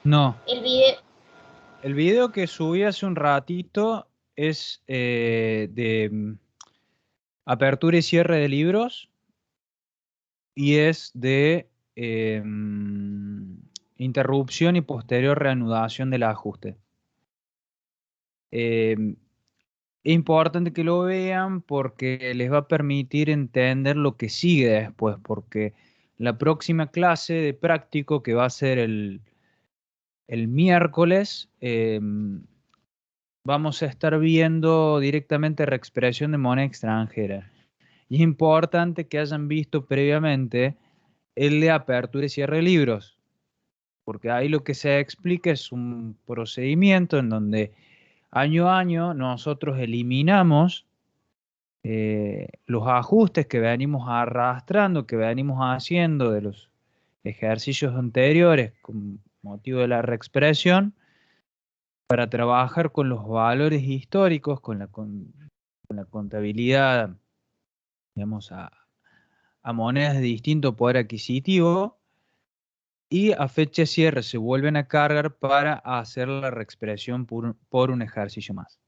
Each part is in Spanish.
No, El video, el video que subí hace un ratito es de apertura y cierre de libros y es de interrupción y posterior reanudación del ajuste. Eh, es importante que lo vean porque les va a permitir entender lo que sigue después, porque la próxima clase de práctico que va a ser el miércoles, vamos a estar viendo directamente reexpresión de moneda extranjera. Y es importante que hayan visto previamente el de apertura y cierre de libros, porque ahí lo que se explica es un procedimiento en donde año a año nosotros eliminamos los ajustes que venimos arrastrando, que venimos haciendo de los ejercicios anteriores con motivo de la reexpresión, para trabajar con los valores históricos, con la contabilidad, digamos, a monedas de distinto poder adquisitivo, y a fecha de cierre se vuelven a cargar para hacer la reexpresión por un ejercicio más.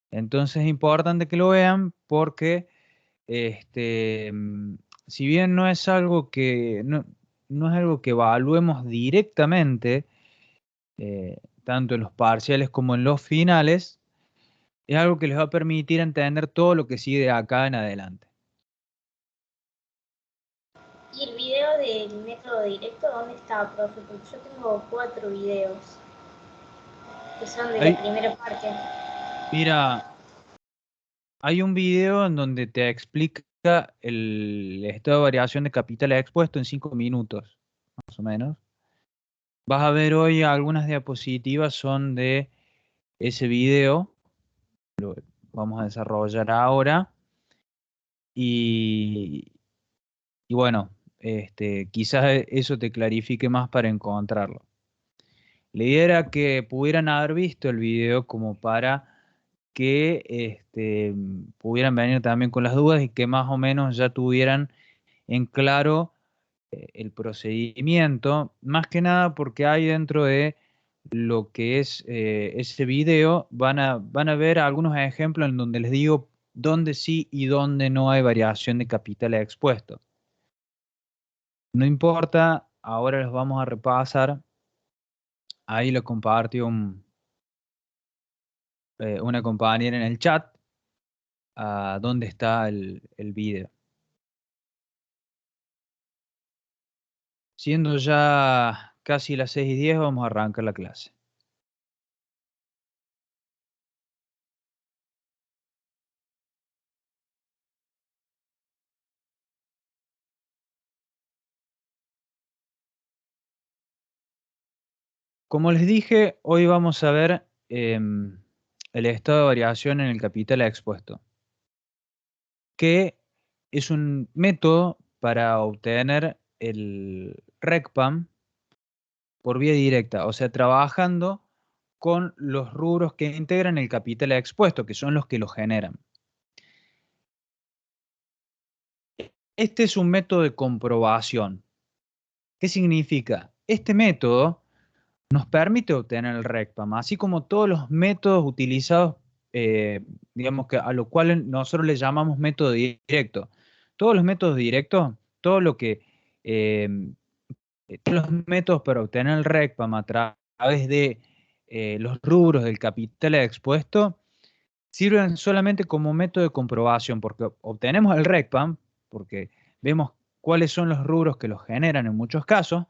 Entonces es importante que lo vean porque este, si bien no es algo no es algo que evaluemos directamente, tanto en los parciales como en los finales, es algo que les va a permitir entender todo lo que sigue de acá en adelante. y el video del método directo, ¿dónde está, profe? Porque yo tengo 4 videos que son de la Hay, primera parte. mira, hay un video en donde te explica el estado de variación de capital expuesto en 5 minutos, más o menos. Vas a ver hoy algunas diapositivas son de ese video, lo vamos a desarrollar ahora. Y, y bueno, quizás eso te clarifique más para encontrarlo. La idea era que pudieran haber visto el video como para que pudieran venir también con las dudas y que más o menos ya tuvieran en claro el procedimiento, más que nada porque hay dentro de lo que es ese video, van a ver algunos ejemplos en donde les digo dónde sí y dónde no hay variación de capital expuesto. No importa, ahora los vamos a repasar. Ahí lo compartió una compañera en el chat, dónde está el video. Siendo ya casi las 6:10, vamos a arrancar la clase. Como les dije, hoy vamos a ver el estado de variación en el capital expuesto, que es un método para obtener el RECPAM por vía directa, o sea, trabajando con los rubros que integran el capital expuesto, que son los que lo generan. Este es un método de comprobación. ¿Qué significa? Este método nos permite obtener el RECPAM, así como todos los métodos utilizados, digamos que a lo cual nosotros le llamamos método directo. Todos los métodos directos, todo lo que, eh, todos los métodos para obtener el RECPAM a través de los rubros del capital expuesto sirven solamente como método de comprobación, porque obtenemos el RECPAM, porque vemos cuáles son los rubros que los generan en muchos casos,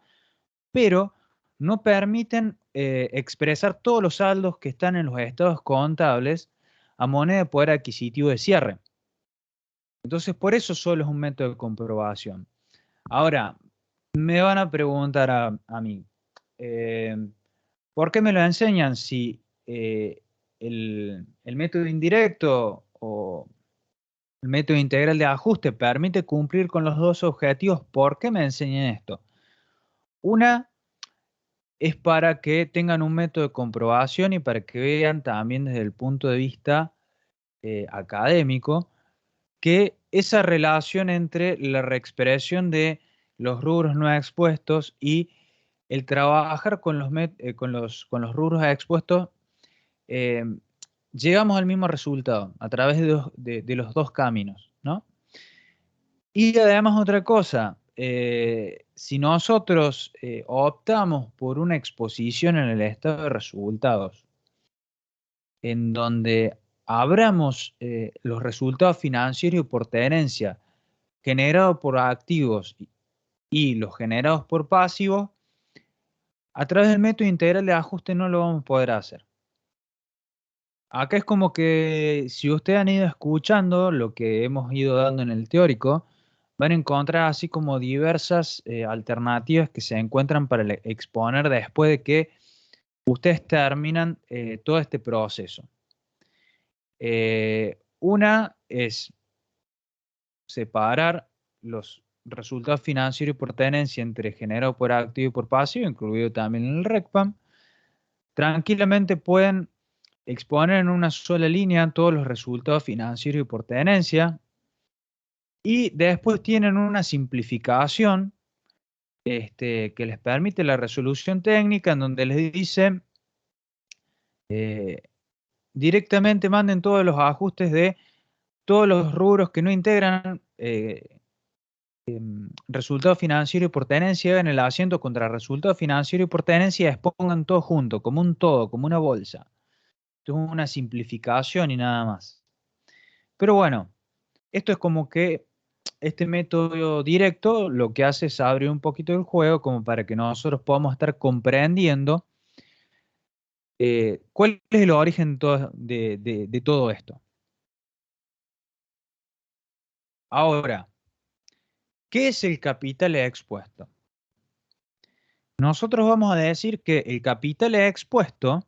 pero no permiten expresar todos los saldos que están en los estados contables a moneda de poder adquisitivo de cierre. Entonces, por eso solo es un método de comprobación. Ahora, me van a preguntar a mí, eh, ¿por qué me lo enseñan si el método indirecto o el método integral de ajuste permite cumplir con los dos objetivos? ¿Por qué me enseñan esto? Una es para que tengan un método de comprobación y para que vean también desde el punto de vista académico que esa relación entre la reexpresión de los rubros no expuestos y el trabajar con los rubros expuestos, eh, llegamos al mismo resultado a través de los dos caminos, ¿no? Y además otra cosa, si nosotros optamos por una exposición en el estado de resultados, en donde abramos los resultados financieros por tenencia generados por activos y los generados por pasivos, a través del método integral de ajuste no lo vamos a poder hacer. Acá es como que si ustedes han ido escuchando lo que hemos ido dando en el teórico, van a encontrar así como diversas alternativas que se encuentran para exponer después de que ustedes terminan todo este proceso. Una es separar los resultados financieros y por tenencia entre generado por activo y por pasivo, incluido también en el RECPAM. Tranquilamente pueden exponer en una sola línea todos los resultados financieros y por tenencia, y después tienen una simplificación que les permite la resolución técnica, en donde les dice eh, directamente manden todos los ajustes de todos los rubros que no integran resultado financiero y por tenencia, en el asiento contra resultado financiero y por tenencia, expongan todo junto, como un todo, como una bolsa. Esto es una simplificación y nada más. Pero bueno, esto es como que este método directo lo que hace es abrir un poquito el juego como para que nosotros podamos estar comprendiendo cuál es el origen de todo esto. Ahora, ¿qué es el capital expuesto? Nosotros vamos a decir que el capital expuesto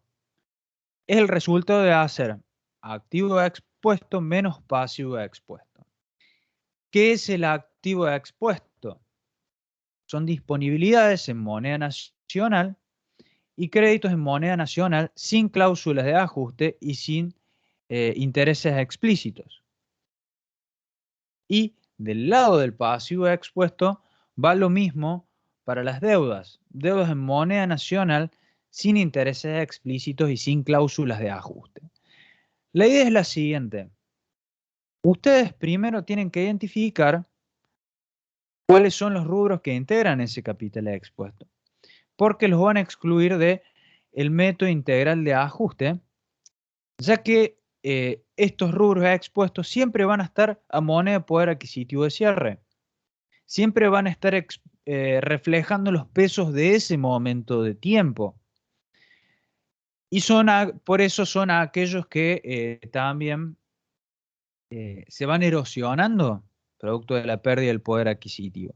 es el resultado de hacer activo expuesto menos pasivo expuesto. ¿Qué es el activo expuesto? Son disponibilidades en moneda nacional y créditos en moneda nacional sin cláusulas de ajuste y sin intereses explícitos. Y del lado del pasivo expuesto va lo mismo para las deudas. Deudas en moneda nacional sin intereses explícitos y sin cláusulas de ajuste. La idea es la siguiente. Ustedes primero tienen que identificar cuáles son los rubros que integran ese capital expuesto, porque los van a excluir de el método integral de ajuste, ya que estos rubros expuestos siempre van a estar a moneda de poder adquisitivo de cierre. Siempre van a estar reflejando los pesos de ese momento de tiempo. Y por eso son aquellos que también se van erosionando producto de la pérdida del poder adquisitivo.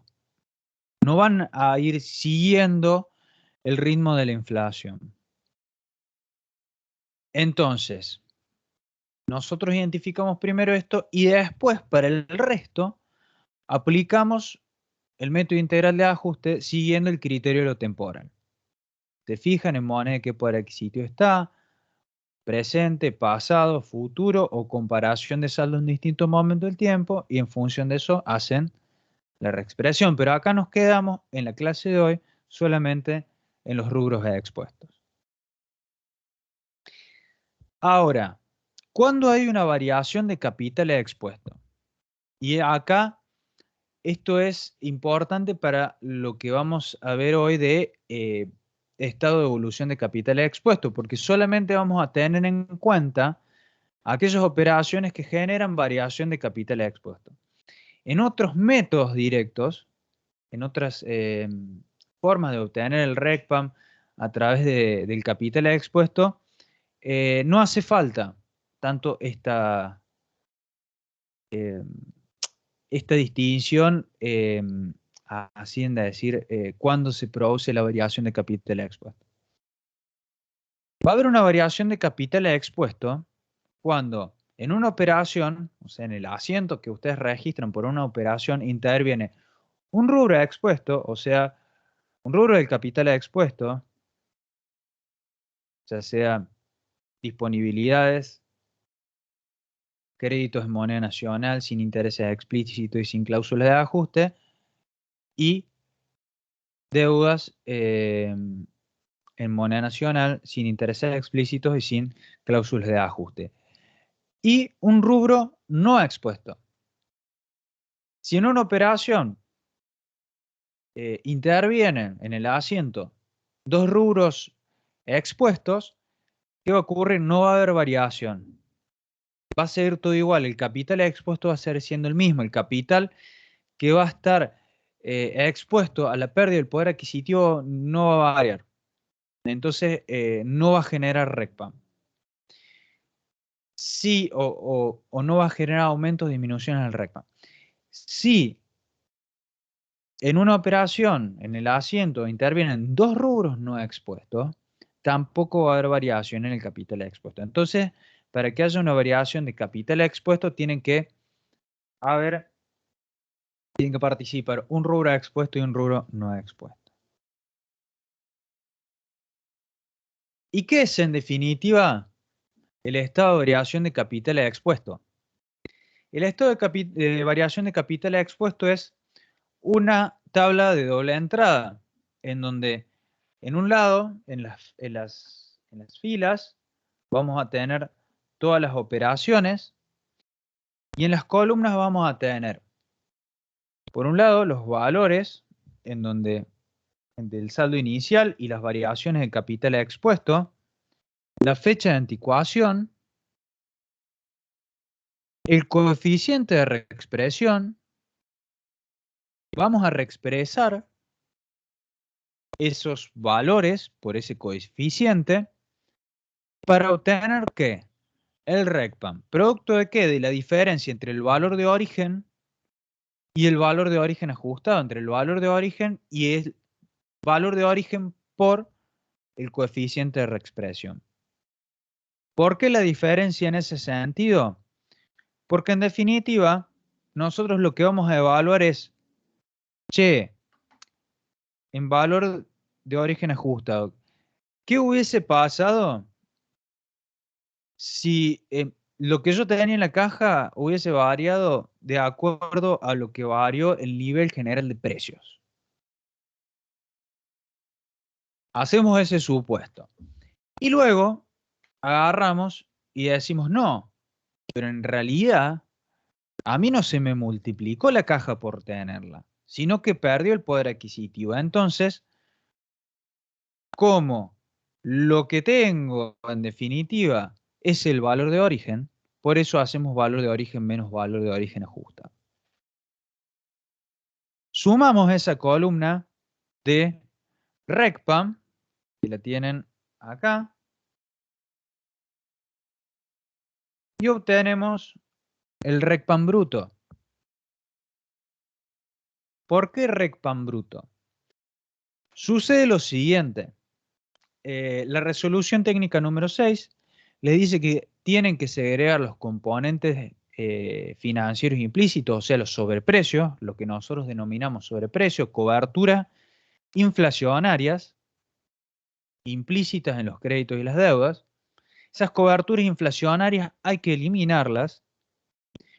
No van a ir siguiendo el ritmo de la inflación. Entonces, nosotros identificamos primero esto y después para el resto aplicamos el método integral de ajuste siguiendo el criterio de lo temporal. Se fijan en moneda de qué poder adquisitivo está, presente, pasado, futuro o comparación de saldos en distintos momentos del tiempo y en función de eso hacen la reexpresión. Pero acá nos quedamos en la clase de hoy solamente en los rubros expuestos. Ahora, ¿cuándo hay una variación de capital expuesto? Y acá esto es importante para lo que vamos a ver hoy de estado de evolución de capital expuesto, porque solamente vamos a tener en cuenta aquellas operaciones que generan variación de capital expuesto. En otros métodos directos, en otras formas de obtener el RECPAM a través del capital expuesto, no hace falta tanto eh, esta distinción, hacienda decir, cuándo se produce la variación de capital expuesto. Va a haber una variación de capital expuesto cuando en una operación, o sea, en el asiento que ustedes registran por una operación, interviene un rubro expuesto, o sea, un rubro del capital expuesto, ya sea disponibilidades, créditos en moneda nacional sin intereses explícitos y sin cláusulas de ajuste, y deudas en moneda nacional sin intereses explícitos y sin cláusulas de ajuste. Y un rubro no expuesto. Si en una operación intervienen en el asiento dos rubros expuestos, ¿qué va a ocurrir? No va a haber variación. Va a ser todo igual. El capital expuesto va a ser siendo el mismo. El capital que va a estar expuesto a la pérdida del poder adquisitivo no va a variar. Entonces, no va a generar RECPAM. Sí, o no va a generar aumentos o disminuciones del RECPAM. Si en una operación, en el asiento, intervienen dos rubros no expuestos, tampoco va a haber variación en el capital expuesto. Entonces, para que haya una variación de capital expuesto, tienen que participar un rubro expuesto y un rubro no expuesto. ¿Y qué es, en definitiva, el estado de variación de capital expuesto? El estado de variación de capital expuesto es una tabla de doble entrada, en donde en un lado, en las filas, vamos a tener todas las operaciones y en las columnas vamos a tener, por un lado, los valores, en donde entre el saldo inicial y las variaciones de capital expuesto, la fecha de anticuación, el coeficiente de reexpresión. Vamos a reexpresar esos valores por ese coeficiente para obtener ¿qué? El RECPAM. ¿Producto de qué? De la diferencia entre el valor de origen y el valor de origen ajustado, entre el valor de origen y el valor de origen por el coeficiente de reexpresión. ¿Por qué la diferencia en ese sentido? Porque en definitiva, nosotros lo que vamos a evaluar es, che, en valor de origen ajustado, ¿qué hubiese pasado si lo que yo tenía en la caja hubiese variado de acuerdo a lo que varió el nivel general de precios? Hacemos ese supuesto. Y luego agarramos y decimos, no, pero en realidad a mí no se me multiplicó la caja por tenerla, sino que perdió el poder adquisitivo. Entonces, como lo que tengo en definitiva es el valor de origen, por eso hacemos valor de origen menos valor de origen ajustado. Sumamos esa columna de RECPAM, que la tienen acá, y obtenemos el RECPAM bruto. ¿Por qué RECPAM bruto? Sucede lo siguiente. La resolución técnica número 6 le dice que tienen que segregar los componentes financieros implícitos, o sea, los sobreprecios, lo que nosotros denominamos sobreprecio, cobertura inflacionarias implícitas en los créditos y las deudas. Esas coberturas inflacionarias hay que eliminarlas.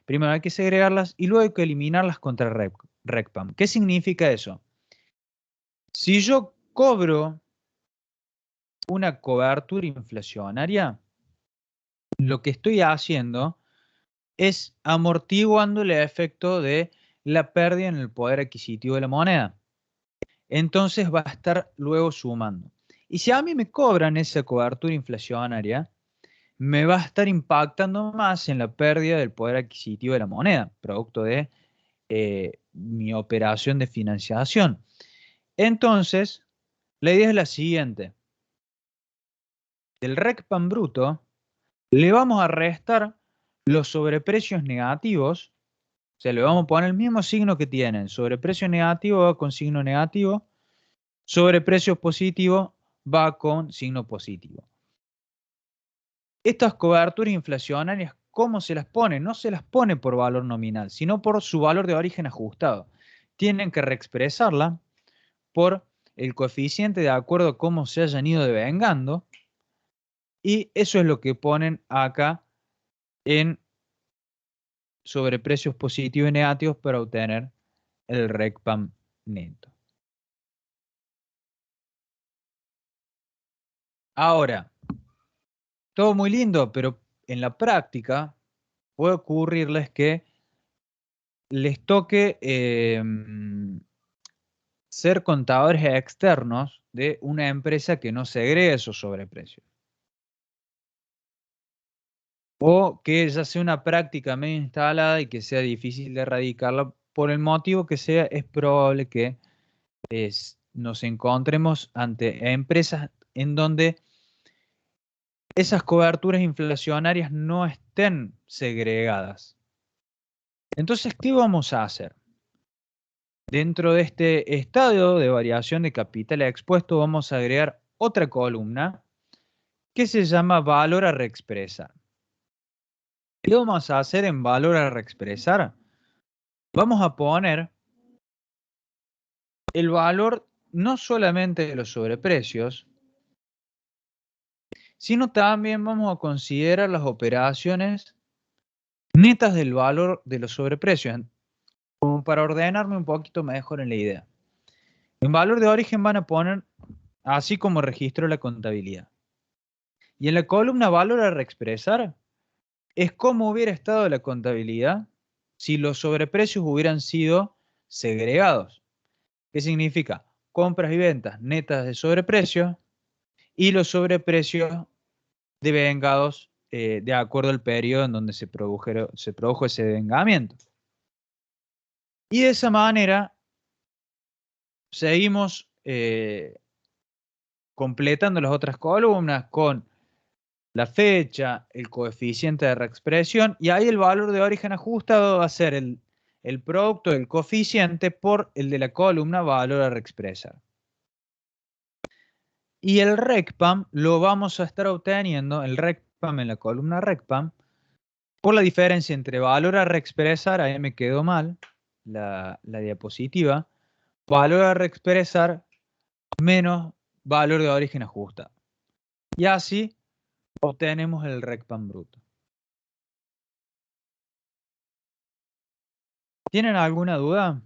Primero hay que segregarlas y luego hay que eliminarlas contra RECPAM. ¿Qué significa eso? Si yo cobro una cobertura inflacionaria, lo que estoy haciendo es amortiguando el efecto de la pérdida en el poder adquisitivo de la moneda. Entonces va a estar luego sumando. Y si a mí me cobran esa cobertura inflacionaria, me va a estar impactando más en la pérdida del poder adquisitivo de la moneda, producto de mi operación de financiación. Entonces, la idea es la siguiente. Del RECPAM bruto, le vamos a restar los sobreprecios negativos, o sea, le vamos a poner el mismo signo que tienen. Sobreprecio negativo va con signo negativo, sobreprecio positivo va con signo positivo. Estas coberturas inflacionarias, ¿cómo se las pone? No se las pone por valor nominal, sino por su valor de origen ajustado. Tienen que reexpresarla por el coeficiente de acuerdo a cómo se hayan ido devengando. Y eso es lo que ponen acá en sobreprecios positivos y negativos para obtener el RECPAM neto. Ahora, todo muy lindo, pero en la práctica puede ocurrirles que les toque ser contadores externos de una empresa que no segregue esos sobreprecios. O que ya sea una práctica medio instalada y que sea difícil de erradicarla por el motivo que sea, es probable que nos encontremos ante empresas en donde esas coberturas inflacionarias no estén segregadas. Entonces, ¿qué vamos a hacer? Dentro de este estadio de variación de capital expuesto, vamos a agregar otra columna que se llama valor a reexpresar. ¿Qué vamos a hacer en valor a reexpresar? Vamos a poner el valor no solamente de los sobreprecios, sino también vamos a considerar las operaciones netas del valor de los sobreprecios, como para ordenarme un poquito mejor en la idea. En valor de origen van a poner así como registro la contabilidad. Y en la columna valor a reexpresar es cómo hubiera estado la contabilidad si los sobreprecios hubieran sido segregados. ¿Qué significa? Compras y ventas netas de sobreprecios y los sobreprecios devengados de acuerdo al periodo en donde se produjo ese devengamiento. Y de esa manera seguimos completando las otras columnas con la fecha, el coeficiente de reexpresión, y ahí el valor de origen ajustado va a ser el producto del coeficiente por el de la columna valor a reexpresar. Y el RECPAM lo vamos a estar obteniendo, el RECPAM en la columna RECPAM, por la diferencia entre valor a reexpresar, ahí me quedó mal la diapositiva, valor a reexpresar menos valor de origen ajustado. Y así obtenemos el RECPAM bruto. ¿Tienen alguna duda?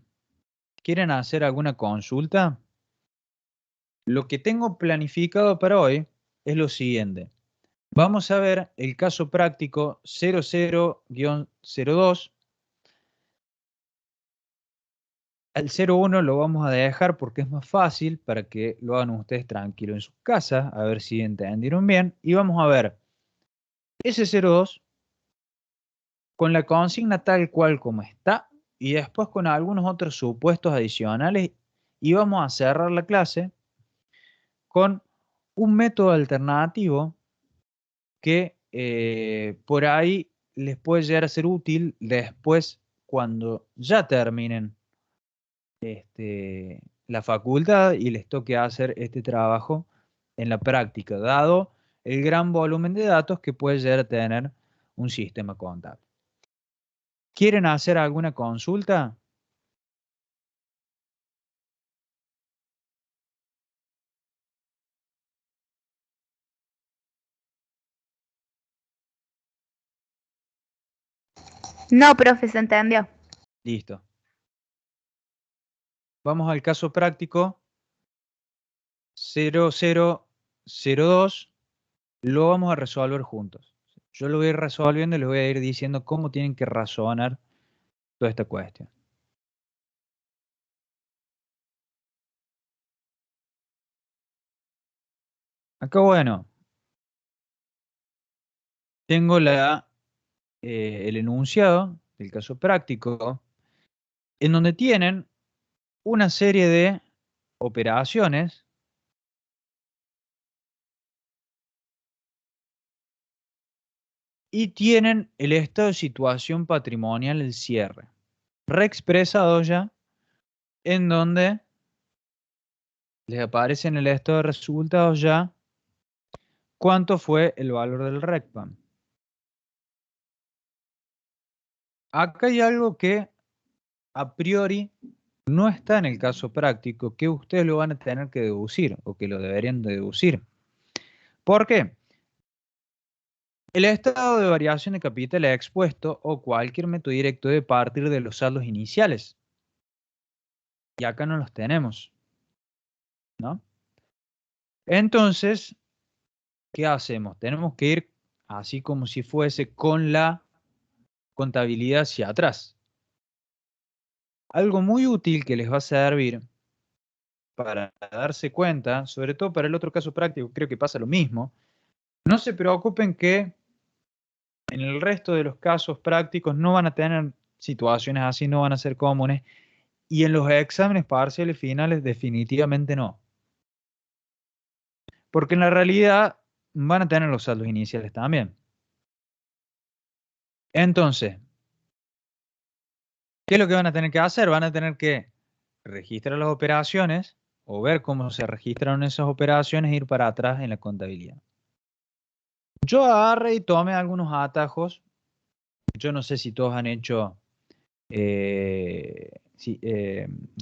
¿Quieren hacer alguna consulta? Lo que tengo planificado para hoy es lo siguiente. Vamos a ver el caso práctico 00-02. El 01 lo vamos a dejar porque es más fácil para que lo hagan ustedes tranquilos en sus casas, a ver si entendieron bien. Y vamos a ver ese 02 con la consigna tal cual como está y después con algunos otros supuestos adicionales y vamos a cerrar la clase con un método alternativo que por ahí les puede llegar a ser útil después cuando ya terminen la facultad y les toque hacer este trabajo en la práctica, dado el gran volumen de datos que puede llegar a tener un sistema contable. ¿Quieren hacer alguna consulta? No, profe, se entendió. Listo. Vamos al caso práctico 0002. Lo vamos a resolver juntos. Yo lo voy a ir resolviendo y les voy a ir diciendo cómo tienen que razonar toda esta cuestión. Acá, bueno, tengo el enunciado del caso práctico, en donde tienen una serie de operaciones y tienen el estado de situación patrimonial, el cierre, reexpresado ya, en donde les aparece en el estado de resultados ya cuánto fue el valor del RECPAM. Acá hay algo que a priori no está en el caso práctico, que ustedes lo van a tener que deducir o que lo deberían deducir. ¿Por qué? El estado de variación de capital expuesto o cualquier método directo debe partir de los saldos iniciales. Y acá no los tenemos, ¿no? Entonces, ¿qué hacemos? Tenemos que ir así como si fuese con la contabilidad hacia atrás. Algo muy útil que les va a servir para darse cuenta, sobre todo para el otro caso práctico, creo que pasa lo mismo. No se preocupen que en el resto de los casos prácticos no van a tener situaciones así, no van a ser comunes, y en los exámenes parciales finales definitivamente no. Porque en la realidad van a tener los saldos iniciales también. Entonces, ¿qué es lo que van a tener que hacer? Van a tener que registrar las operaciones o ver cómo se registraron esas operaciones e ir para atrás en la contabilidad. Yo agarré y tomé algunos atajos. Yo no sé si todos han hecho, sí,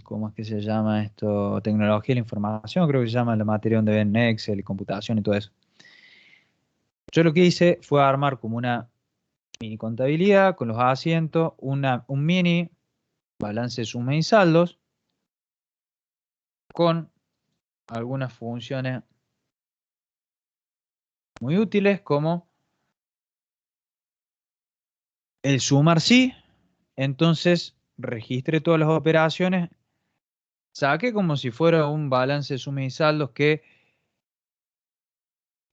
¿cómo es que se llama esto? Tecnología de la información, creo que se llama la materia donde ven Excel y computación y todo eso. Yo lo que hice fue armar como una mini contabilidad con los asientos, un mini balance de suma y saldos con algunas funciones muy útiles como el sumar sí. Entonces registré todas las operaciones, saqué como si fuera un balance de suma y saldos que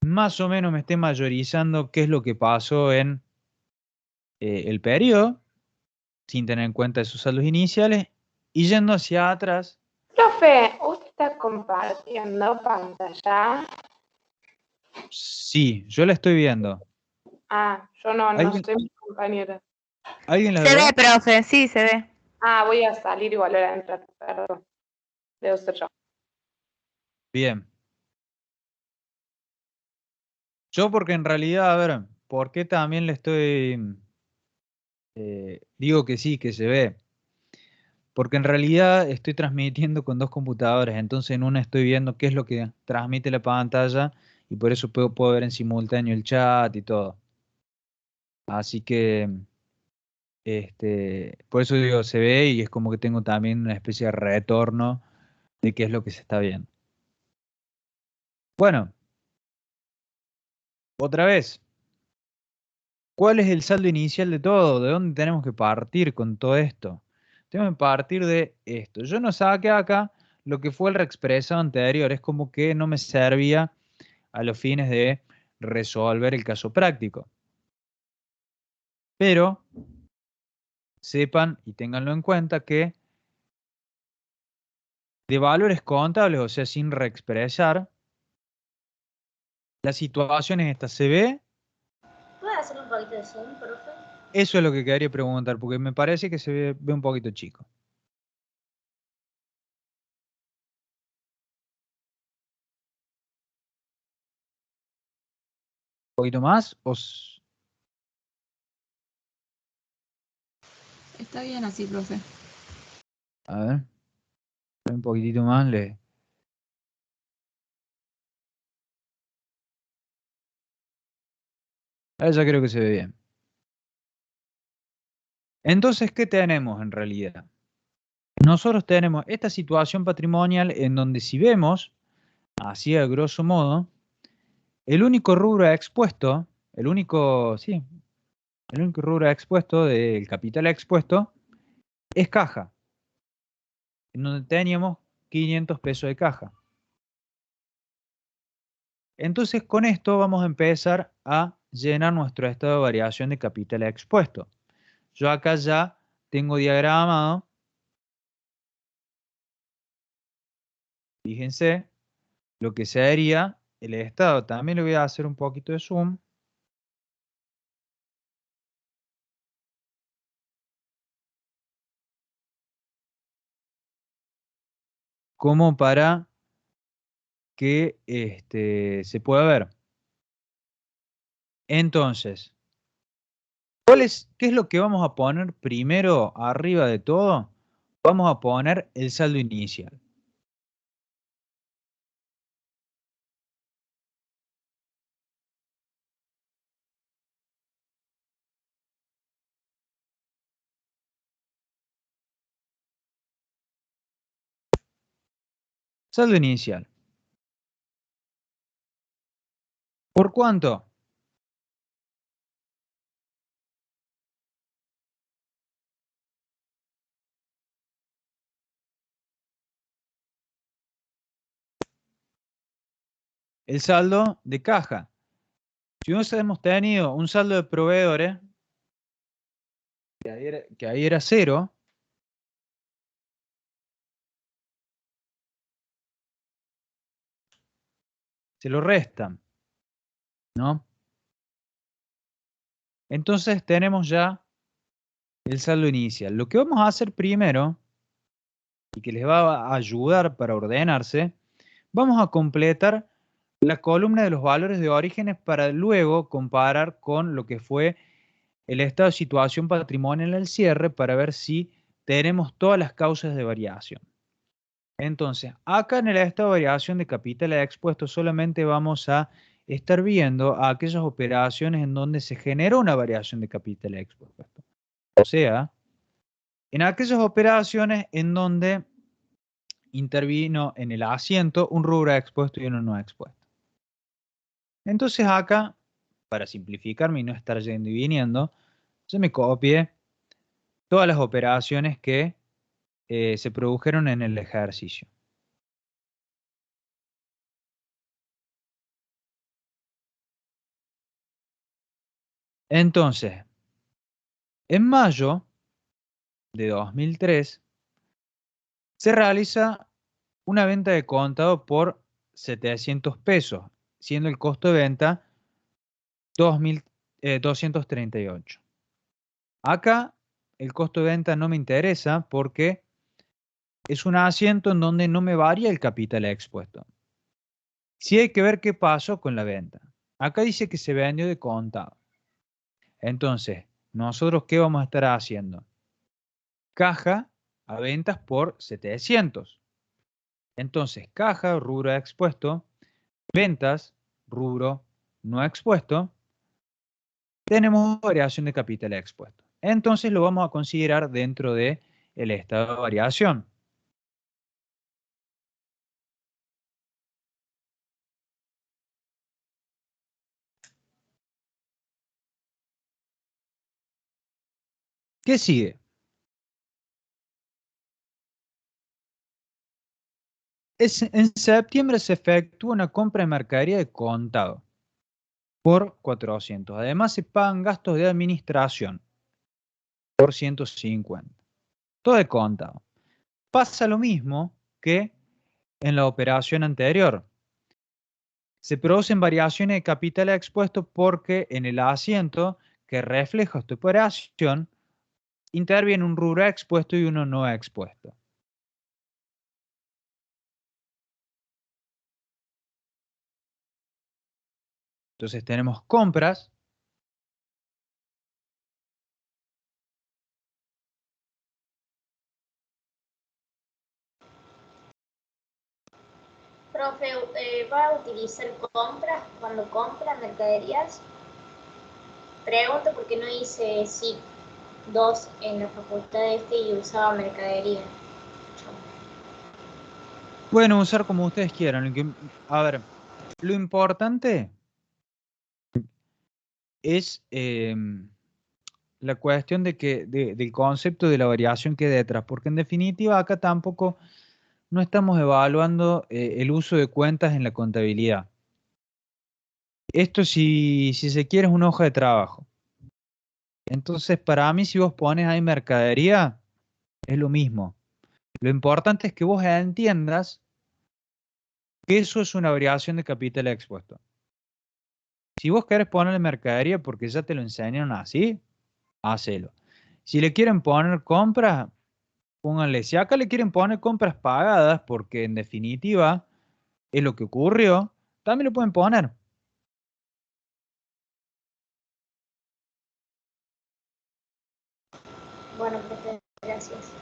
más o menos me esté mayorizando qué es lo que pasó en el periodo, sin tener en cuenta esos saldos iniciales, y yendo hacia atrás. Profe, ¿usted está compartiendo pantalla? Sí, yo la estoy viendo. Ah, yo no ¿Alguien, soy mi compañera. ¿alguien la Se ve, ve? profe, sí, se ve. Ah, voy a salir y volver a entrar, perdón. Debo ser yo. Bien. Yo porque en realidad, a ver, ¿por qué también le estoy, digo que sí, que se ve? Porque en realidad estoy transmitiendo con dos computadoras, entonces en una estoy viendo qué es lo que transmite la pantalla y por eso puedo ver en simultáneo el chat y todo. Así que, por eso digo, se ve y es como que tengo también una especie de retorno de qué es lo que se está viendo. Bueno, otra vez, ¿cuál es el saldo inicial de todo? ¿De dónde tenemos que partir con todo esto? Tenemos que partir de esto. Yo no saqué acá lo que fue el reexpresado anterior, es como que no me servía a los fines de resolver el caso práctico. Pero sepan y ténganlo en cuenta que de valores contables, o sea, sin reexpresar, la situación es esta. ¿Se ve? ¿Puedes hacer un poquito de zoom, profe? Eso es lo que quería preguntar, porque me parece que se ve un poquito chico. ¿Un poquito más? Está bien así, profe. A ver, un poquitito más. Ya creo que se ve bien. Entonces, ¿qué tenemos en realidad? Nosotros tenemos esta situación patrimonial en donde si vemos, así a grosso modo, el único rubro expuesto, sí, el único rubro expuesto del capital expuesto es caja, en donde teníamos 500 pesos de caja. Entonces, con esto vamos a empezar a llenar nuestro estado de variación de capital expuesto. Yo acá ya tengo diagramado, fíjense, lo que sería el estado. También le voy a hacer un poquito de zoom. Como para que se pueda ver. Entonces, ¿qué es lo que vamos a poner primero arriba de todo? Vamos a poner el saldo inicial. Saldo inicial. ¿Por cuánto? El saldo de caja. Si hemos tenido un saldo de proveedores, que ahí era 0, se lo restan, ¿no? Entonces tenemos ya el saldo inicial. Lo que vamos a hacer primero, y que les va a ayudar para ordenarse, vamos a completar la columna de los valores de orígenes para luego comparar con lo que fue el estado de situación patrimonial al cierre para ver si tenemos todas las causas de variación. Entonces, acá en el estado de variación de capital expuesto solamente vamos a estar viendo aquellas operaciones en donde se generó una variación de capital expuesto. O sea, en aquellas operaciones en donde intervino en el asiento un rubro expuesto y uno no expuesto. Entonces acá, para simplificarme y no estar yendo y viniendo, yo me copié todas las operaciones que se produjeron en el ejercicio. Entonces, en mayo de 2003 se realiza una venta de contado por 700 pesos, siendo el costo de venta 2.238. Acá el costo de venta no me interesa porque es un asiento en donde no me varía el capital expuesto. Sí hay que ver qué pasó con la venta. Acá dice que se vendió de contado. Entonces, ¿nosotros qué vamos a estar haciendo? Caja a ventas por 700. Entonces, caja, rubro expuesto, ventas, rubro no expuesto, tenemos variación de capital expuesto. Entonces lo vamos a considerar dentro del estado de variación. ¿Qué sigue? En septiembre se efectúa una compra de mercadería de contado por 400. Además se pagan gastos de administración por 150. Todo de contado. Pasa lo mismo que en la operación anterior. Se producen variaciones de capital expuesto porque en el asiento que refleja esta operación interviene un rubro expuesto y uno no expuesto. Entonces tenemos compras. Profe, ¿va a utilizar compras cuando compra mercaderías? Pregunto porque no hice SIP 2 en la facultad y usaba mercadería. Pueden usar como ustedes quieran. A ver, lo importante es la cuestión del concepto de la variación que hay detrás, porque en definitiva acá tampoco no estamos evaluando el uso de cuentas en la contabilidad. Esto si se quiere es una hoja de trabajo. Entonces, para mí, si vos pones ahí mercadería, es lo mismo. Lo importante es que vos entiendas que eso es una variación de capital expuesto. Si vos querés ponerle mercadería porque ya te lo enseñaron así, hacelo. Si le quieren poner compras, pónganle. Si acá le quieren poner compras pagadas, porque en definitiva es lo que ocurrió, también lo pueden poner. Bueno, profe, gracias.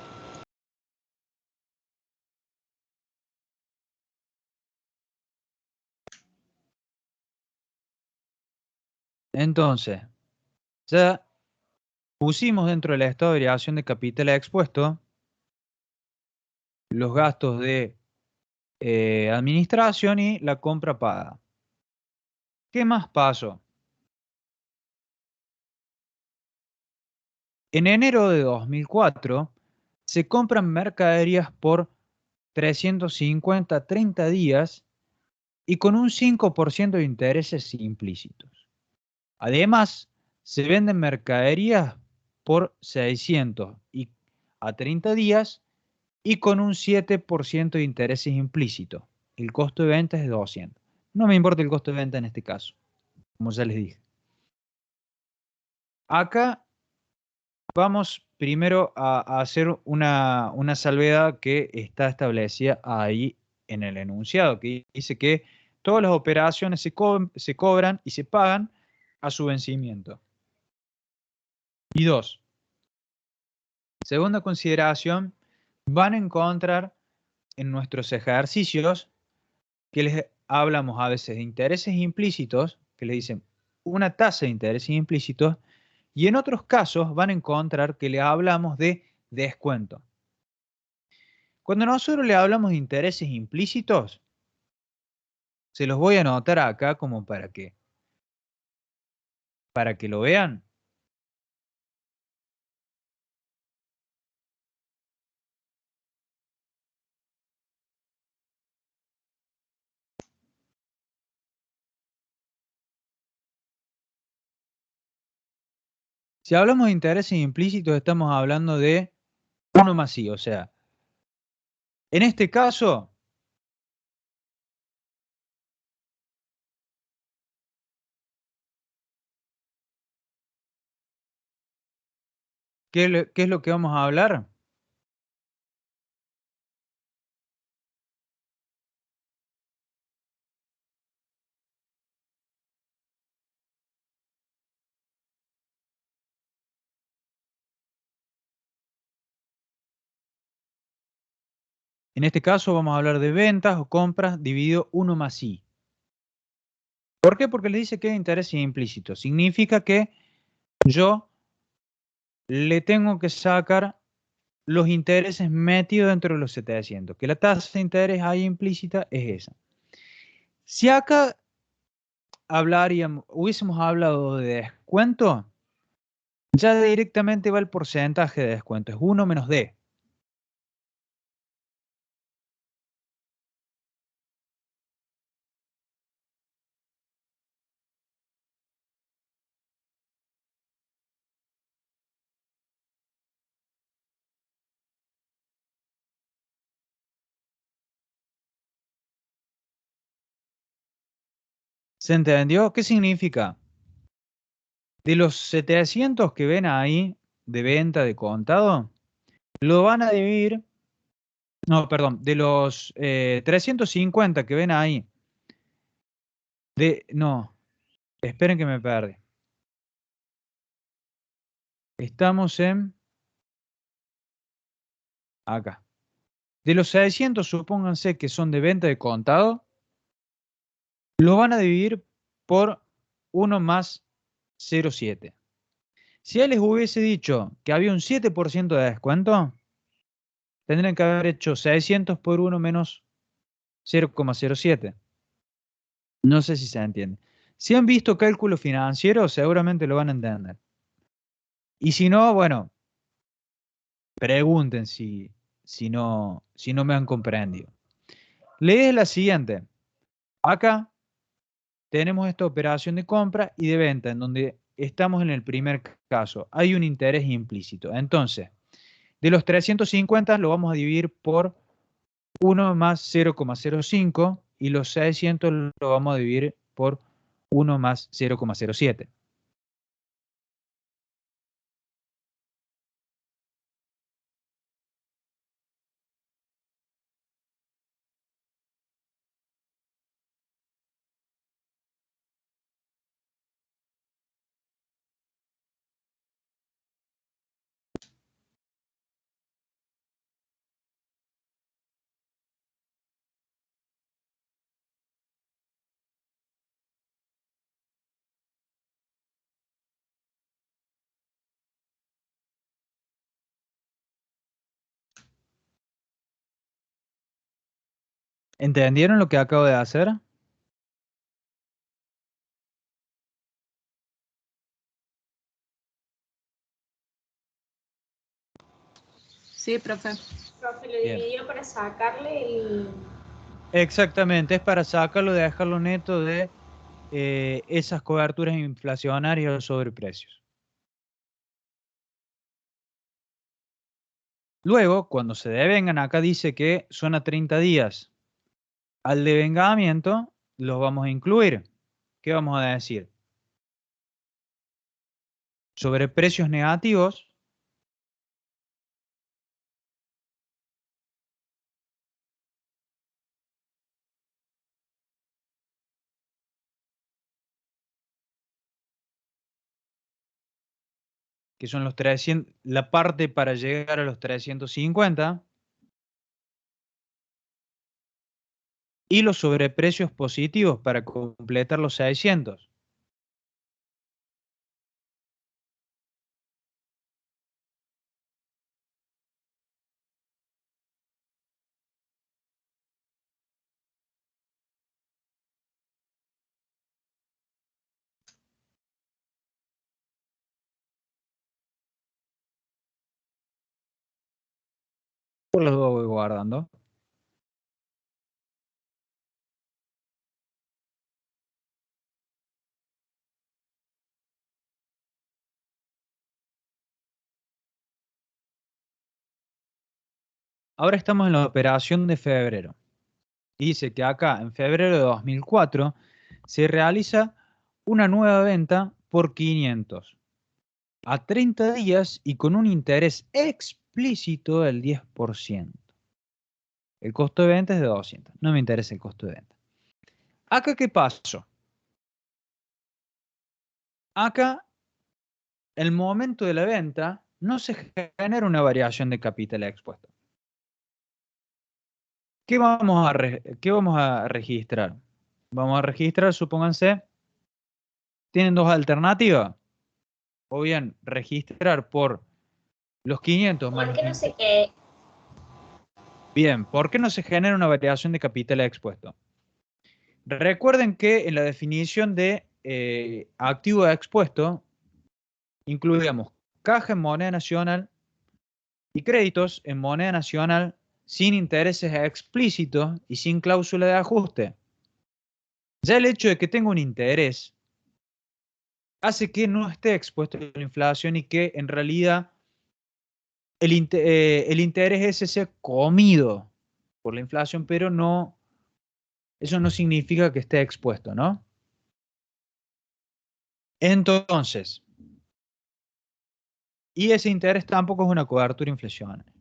Entonces, ya pusimos dentro del estado de variación de capital expuesto los gastos de administración y la compra pagada. ¿Qué más pasó? En enero de 2004 se compran mercaderías por 350 30 días y con un 5% de intereses implícitos. Además, se venden mercaderías por 600 y a 30 días y con un 7% de intereses implícitos. El costo de venta es de 200. No me importa el costo de venta en este caso, como ya les dije. Acá vamos primero a hacer una salvedad que está establecida ahí en el enunciado, que dice que todas las operaciones se cobran y se pagan a su vencimiento. Y dos, segunda consideración, van a encontrar en nuestros ejercicios que les hablamos a veces de intereses implícitos, que le dicen una tasa de intereses implícitos, y en otros casos van a encontrar que le hablamos de descuento. Cuando nosotros le hablamos de intereses implícitos, se los voy a anotar acá como para que lo vean. Si hablamos de intereses implícitos, estamos hablando de uno más i, o sea, en este caso, ¿qué es lo que vamos a hablar? En este caso vamos a hablar de ventas o compras dividido 1 más i. ¿Por qué? Porque le dice que es interés implícito. Significa que yo le tengo que sacar los intereses metidos dentro de los 700, que la tasa de interés ahí implícita es esa. Si acá hubiésemos hablado de descuento, ya directamente va el porcentaje de descuento, es 1 menos D. ¿Se entendió? ¿Qué significa? De los 700 que ven ahí de venta de contado, lo van a dividir, no, perdón, de los 350 que ven ahí, no, esperen que me perdí. Estamos en, acá. De los 600, supónganse que son de venta de contado, lo van a dividir por 1 más 0,7. Si él les hubiese dicho que había un 7% de descuento, tendrían que haber hecho 600 por 1 menos 0,07. No sé si se entiende. Si han visto cálculo financiero, seguramente lo van a entender. Y si no, bueno, pregunten si no me han comprendido. Lee la siguiente. Acá tenemos esta operación de compra y de venta, en donde estamos en el primer caso. Hay un interés implícito. Entonces, de los 350 lo vamos a dividir por 1 más 0,05 y los 600 lo vamos a dividir por 1 más 0,07. ¿Entendieron lo que acabo de hacer? Sí, profe. Profe, lo Bien. dividió para sacarle el... Exactamente, es para sacarlo, dejarlo neto de esas coberturas inflacionarias o sobreprecios. Luego, cuando se devengan, acá dice que son a 30 días. Al devengamiento los vamos a incluir. ¿Qué vamos a decir? Sobreprecios negativos que son los 300, la parte para llegar a los 350, y los sobreprecios positivos para completar los 600. Por los dos voy guardando. Ahora estamos en la operación de febrero. Dice que acá, en febrero de 2004, se realiza una nueva venta por 500 a 30 días y con un interés explícito del 10%. El costo de venta es de 200. No me interesa el costo de venta. Acá, ¿qué pasó? Acá, el momento de la venta, no se genera una variación de capital expuesto. ¿Qué vamos a registrar? Vamos a registrar, supónganse, tienen dos alternativas. O bien registrar por los 500 más ¿Por los qué no sé intereses. qué? Bien, ¿por qué no se genera una variación de capital expuesto? Recuerden que en la definición de activo expuesto incluíamos caja en moneda nacional y créditos en moneda nacional sin intereses explícitos y sin cláusula de ajuste. Ya el hecho de que tenga un interés hace que no esté expuesto a la inflación y que en realidad el interés ese sea comido por la inflación, pero no, eso no significa que esté expuesto, ¿no? Entonces, y ese interés tampoco es una cobertura inflacionaria.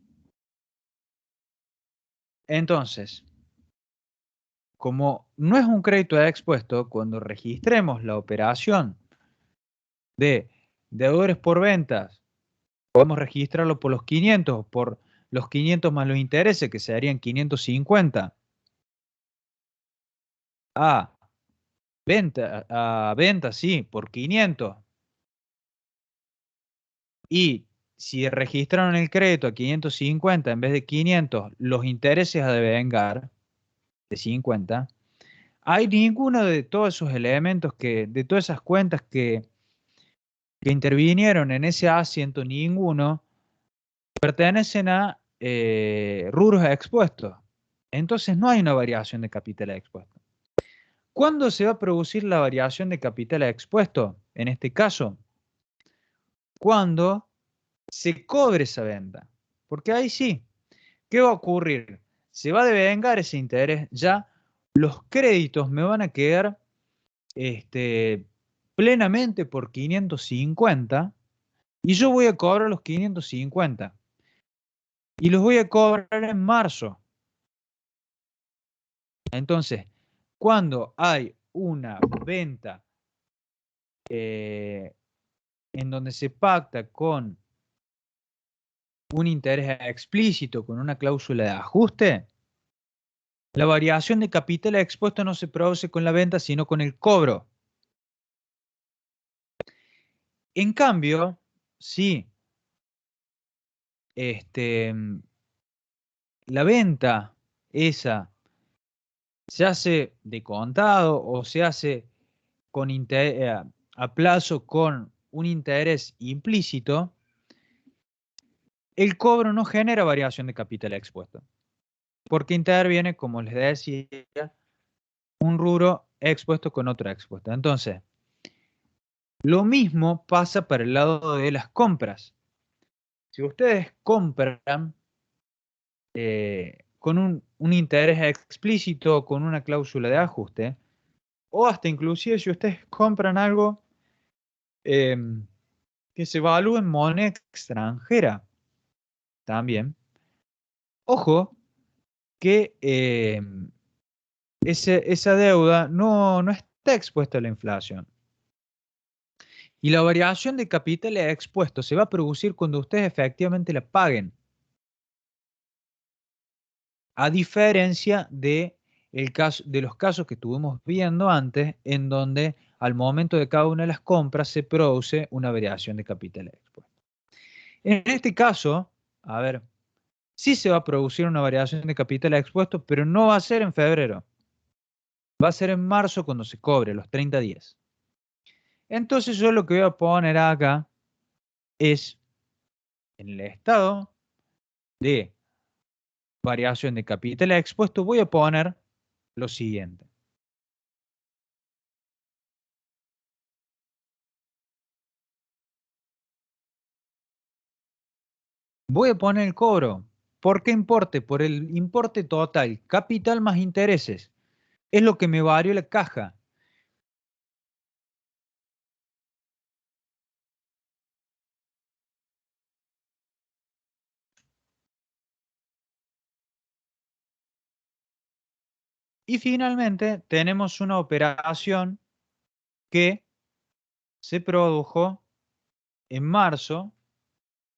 Entonces, como no es un crédito expuesto, cuando registremos la operación de deudores por ventas, podemos registrarlo por los 500, por los 500 más los intereses, que serían 550, a venta, sí, por 500. Y si registraron el crédito a 550 en vez de 500, los intereses a devengar de 50, hay ninguno de todos esos elementos de todas esas cuentas que intervinieron en ese asiento, ninguno pertenecen a rubros expuestos. Entonces no hay una variación de capital expuesto. ¿Cuándo se va a producir la variación de capital expuesto? En este caso, cuando se cobre esa venta. Porque ahí sí, ¿qué va a ocurrir? Se va a devengar ese interés, ya los créditos me van a quedar plenamente por 550 y yo voy a cobrar los 550 y los voy a cobrar en marzo. Entonces, cuando hay una venta en donde se pacta con un interés explícito, con una cláusula de ajuste, la variación de capital expuesto no se produce con la venta, sino con el cobro. En cambio, si la venta esa se hace de contado o se hace con a plazo con un interés implícito, el cobro no genera variación de capital expuesto, porque interviene, como les decía, un rubro expuesto con otro expuesto. Entonces, lo mismo pasa para el lado de las compras. Si ustedes compran con un interés explícito, con una cláusula de ajuste, o hasta inclusive si ustedes compran algo que se evalúe en moneda extranjera, también, ojo que esa deuda no está expuesta a la inflación. Y la variación de capital expuesto se va a producir cuando ustedes efectivamente la paguen. A diferencia de los casos que estuvimos viendo antes, en donde al momento de cada una de las compras se produce una variación de capital expuesto. En este caso, a ver, sí se va a producir una variación de capital expuesto, pero no va a ser en febrero. Va a ser en marzo cuando se cobre los 30 días. Entonces yo lo que voy a poner acá es en el estado de variación de capital expuesto, voy a poner lo siguiente. Voy a poner el cobro. ¿Por qué importe? Por el importe total, capital más intereses. Es lo que me varió la caja. Y finalmente tenemos una operación que se produjo en marzo,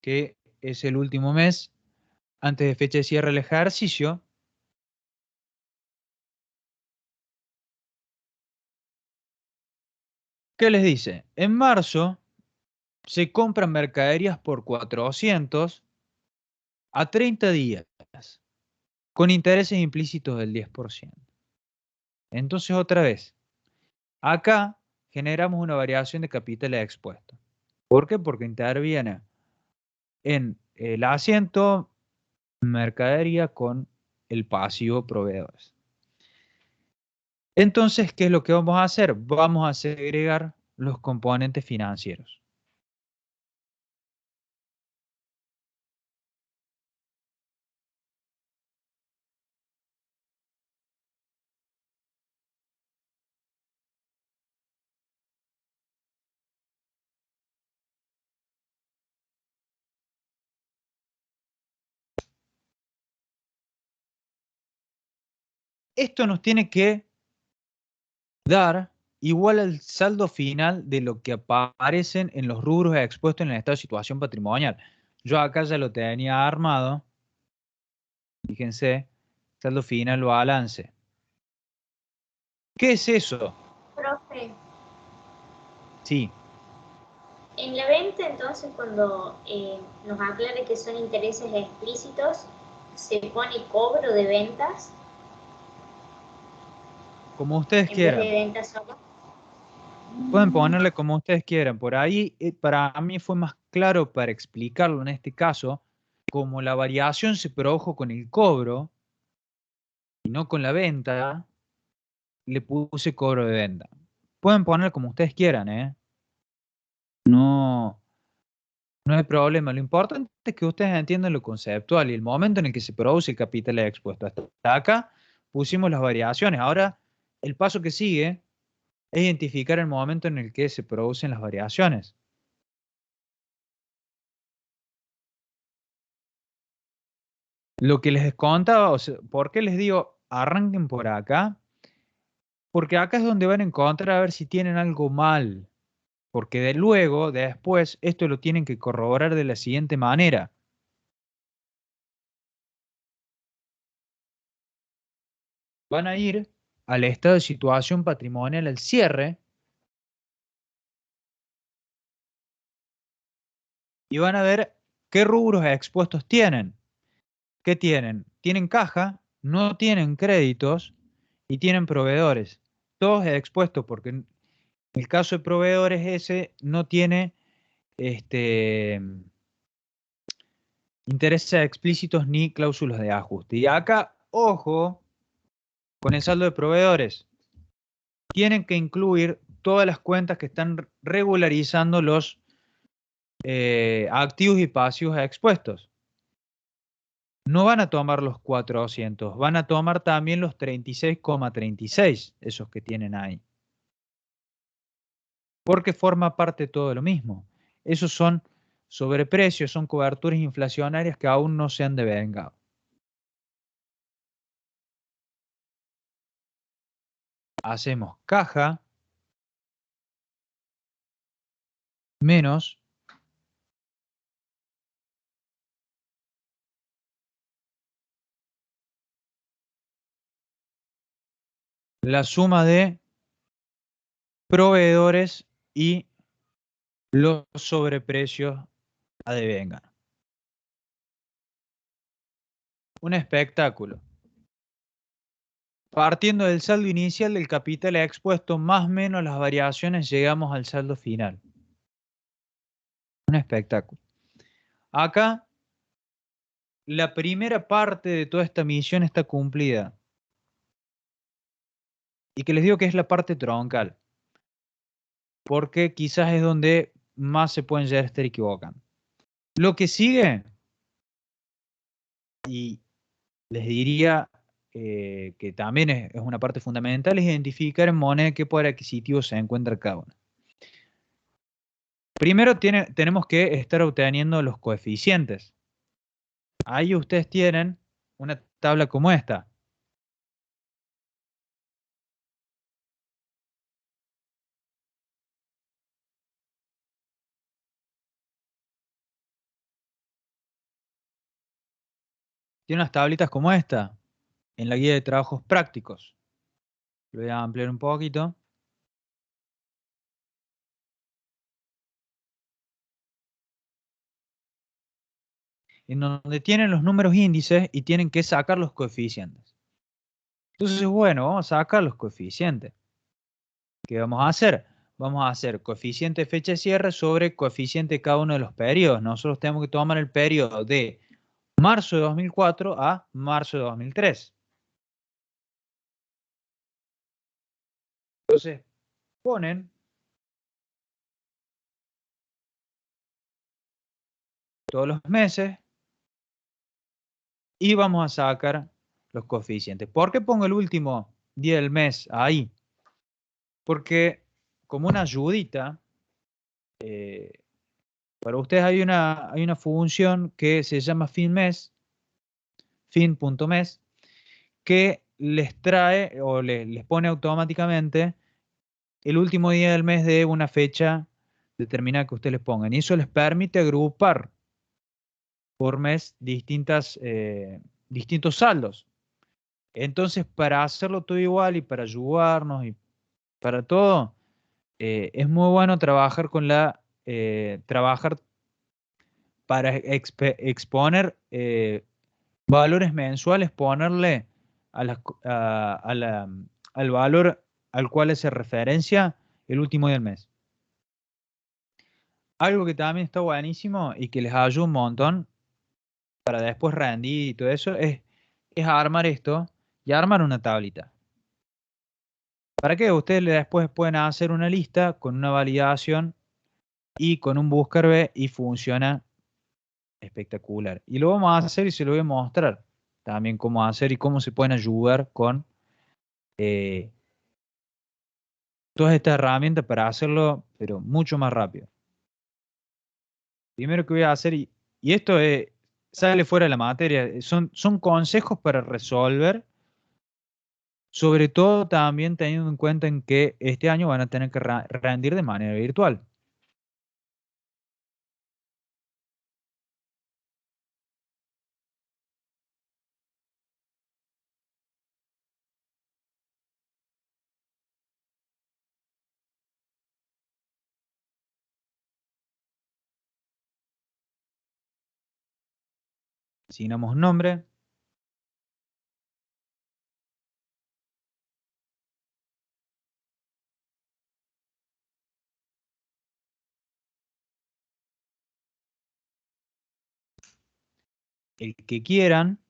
que es el último mes antes de fecha de cierre del ejercicio. ¿Qué les dice? En marzo se compran mercaderías por 400 a 30 días, con intereses implícitos del 10%. Entonces, otra vez, acá generamos una variación de capital expuesto. ¿Por qué? Porque interviene en el asiento mercadería con el pasivo proveedores. Entonces, ¿qué es lo que vamos a hacer? Vamos a segregar los componentes financieros. Esto nos tiene que dar igual al saldo final de lo que aparecen en los rubros expuestos en el estado de situación patrimonial. Yo acá ya lo tenía armado. Fíjense, saldo final o balance. ¿Qué es eso? Profe, Sí, en la venta entonces cuando nos aclare que son intereses explícitos, se pone cobro de ventas como ustedes en vez de quieran. ventas solo. Pueden ponerle como ustedes quieran. Por ahí, para mí fue más claro para explicarlo en este caso, como la variación se produjo con el cobro y no con la venta, le puse cobro de venta. Pueden poner como ustedes quieran, ¿eh? No, no hay problema. Lo importante es que ustedes entiendan lo conceptual y el momento en el que se produce el capital expuesto. Hasta acá pusimos las variaciones. Ahora, el paso que sigue es identificar el momento en el que se producen las variaciones. Lo que les contaba, o sea, ¿por qué les digo arranquen por acá? Porque acá es donde van a encontrar a ver si tienen algo mal. Porque después, esto lo tienen que corroborar de la siguiente manera. Van a ir al estado de situación patrimonial al cierre y van a ver qué rubros expuestos tienen. ¿Qué tienen? Tienen caja, no tienen créditos y tienen proveedores. Todos expuestos porque en el caso de proveedores ese no tiene intereses explícitos ni cláusulas de ajuste. Y acá, ojo, con el saldo de proveedores. Tienen que incluir todas las cuentas que están regularizando los activos y pasivos expuestos. No van a tomar los 400, van a tomar también los 36,36, esos que tienen ahí. Porque forma parte de todo lo mismo. Esos son sobreprecios, son coberturas inflacionarias que aún no se han devengado. Hacemos caja menos la suma de proveedores y los sobreprecios a devengan. Un espectáculo. Partiendo del saldo inicial del capital expuesto más o menos las variaciones, llegamos al saldo final. Un espectáculo. Acá, la primera parte de toda esta misión está cumplida. Y que les digo que es la parte troncal. Porque quizás es donde más se pueden llegar a estar equivocando. Lo que sigue, y les diría que también es una parte fundamental, es identificar en moneda qué poder adquisitivo se encuentra cada uno. Primero tenemos que estar obteniendo los coeficientes. Ahí ustedes tienen una tabla como esta. Tiene unas tablitas como esta en la guía de trabajos prácticos. Lo voy a ampliar un poquito. En donde tienen los números índices y tienen que sacar los coeficientes. Entonces, bueno, vamos a sacar los coeficientes. ¿Qué vamos a hacer? Vamos a hacer coeficiente de fecha de cierre sobre coeficiente de cada uno de los periodos. Nosotros tenemos que tomar el periodo de marzo de 2004 a marzo de 2003. Entonces, ponen todos los meses y vamos a sacar los coeficientes. ¿Por qué pongo el último día del mes ahí? Porque como una ayudita, para ustedes hay una función que se llama fin.mes, fin.mes, que les trae o les pone automáticamente el último día del mes de una fecha determinada que ustedes les pongan. Y eso les permite agrupar por mes distintos saldos. Entonces, para hacerlo todo igual y para ayudarnos y para todo, es muy bueno trabajar trabajar para exponer valores mensuales, ponerle al valor al cual se referencia el último día del mes. Algo que también está buenísimo y que les ayuda un montón para después rendir y todo eso es armar esto y armar una tablita. ¿Para qué? Ustedes después pueden hacer una lista con una validación y con un buscar B y funciona espectacular. Y lo vamos a hacer y se lo voy a mostrar también cómo hacer y cómo se pueden ayudar con eh, todas estas herramientas para hacerlo, pero mucho más rápido. Primero que voy a hacer, y esto sale fuera de la materia, son consejos para resolver, sobre todo también teniendo en cuenta en que este año van a tener que rendir de manera virtual. Asignamos nombre. el que quieran.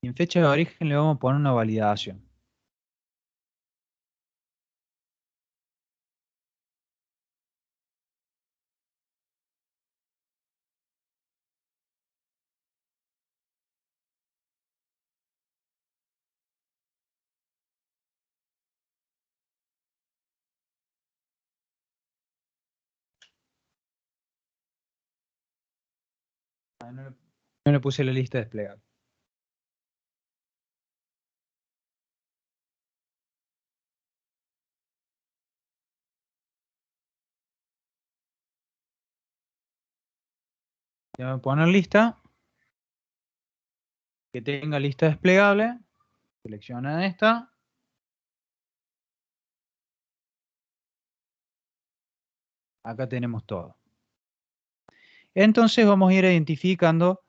Y en fecha de origen le vamos a poner una validación. No le puse la lista desplegable. Ya voy a poner lista. Que tenga lista desplegable. Seleccionan esta. Acá tenemos todo. Entonces vamos a ir identificando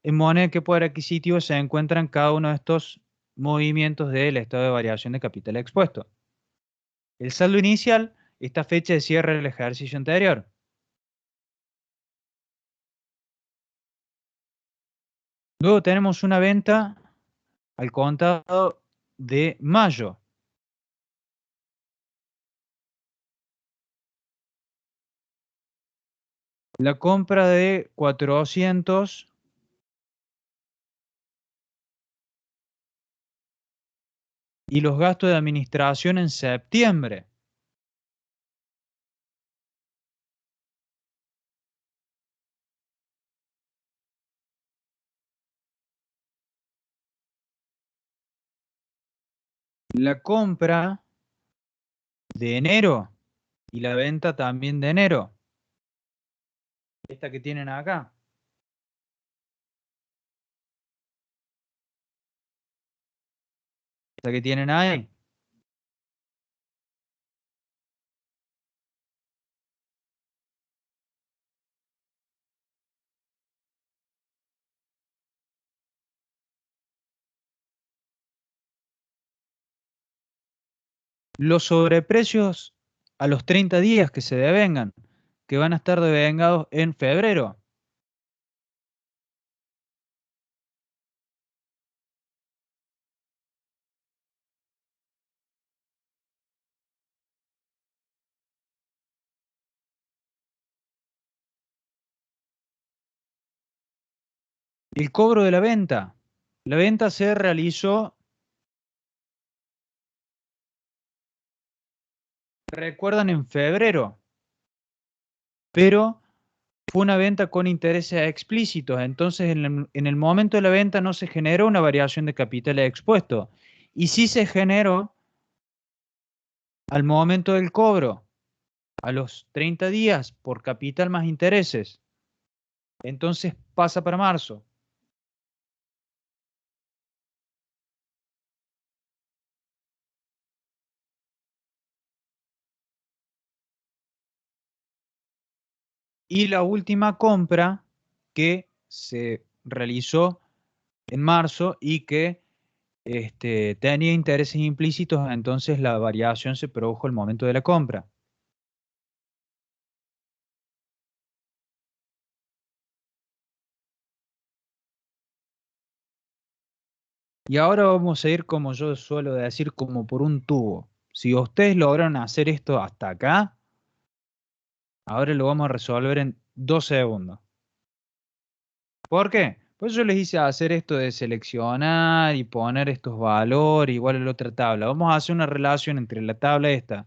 en moneda qué poder adquisitivo se encuentran cada uno de estos movimientos del estado de variación de capital expuesto. El saldo inicial, esta fecha de cierre del ejercicio anterior. Luego tenemos una venta al contado de mayo. La compra de 400 y los gastos de administración en septiembre. La compra de enero y la venta también de enero. Esta que tienen acá. Esta que tienen ahí. Los sobreprecios a los 30 días que se devengan, que van a estar devengados en febrero. El cobro de la venta. La venta se realizó, recuerdan, en febrero, pero fue una venta con intereses explícitos. Entonces, en el momento de la venta no se generó una variación de capital expuesto. Y sí se generó al momento del cobro, a los 30 días, por capital más intereses. Entonces pasa para marzo. Y la última compra que se realizó en marzo y que tenía intereses implícitos, entonces la variación se produjo al momento de la compra. Y ahora vamos a ir, como yo suelo decir, como por un tubo. Si ustedes lograron hacer esto hasta acá, ahora lo vamos a resolver en 2 segundos. ¿Por qué? Pues yo les hice hacer esto de seleccionar y poner estos valores igual en la otra tabla. Vamos a hacer una relación entre la tabla esta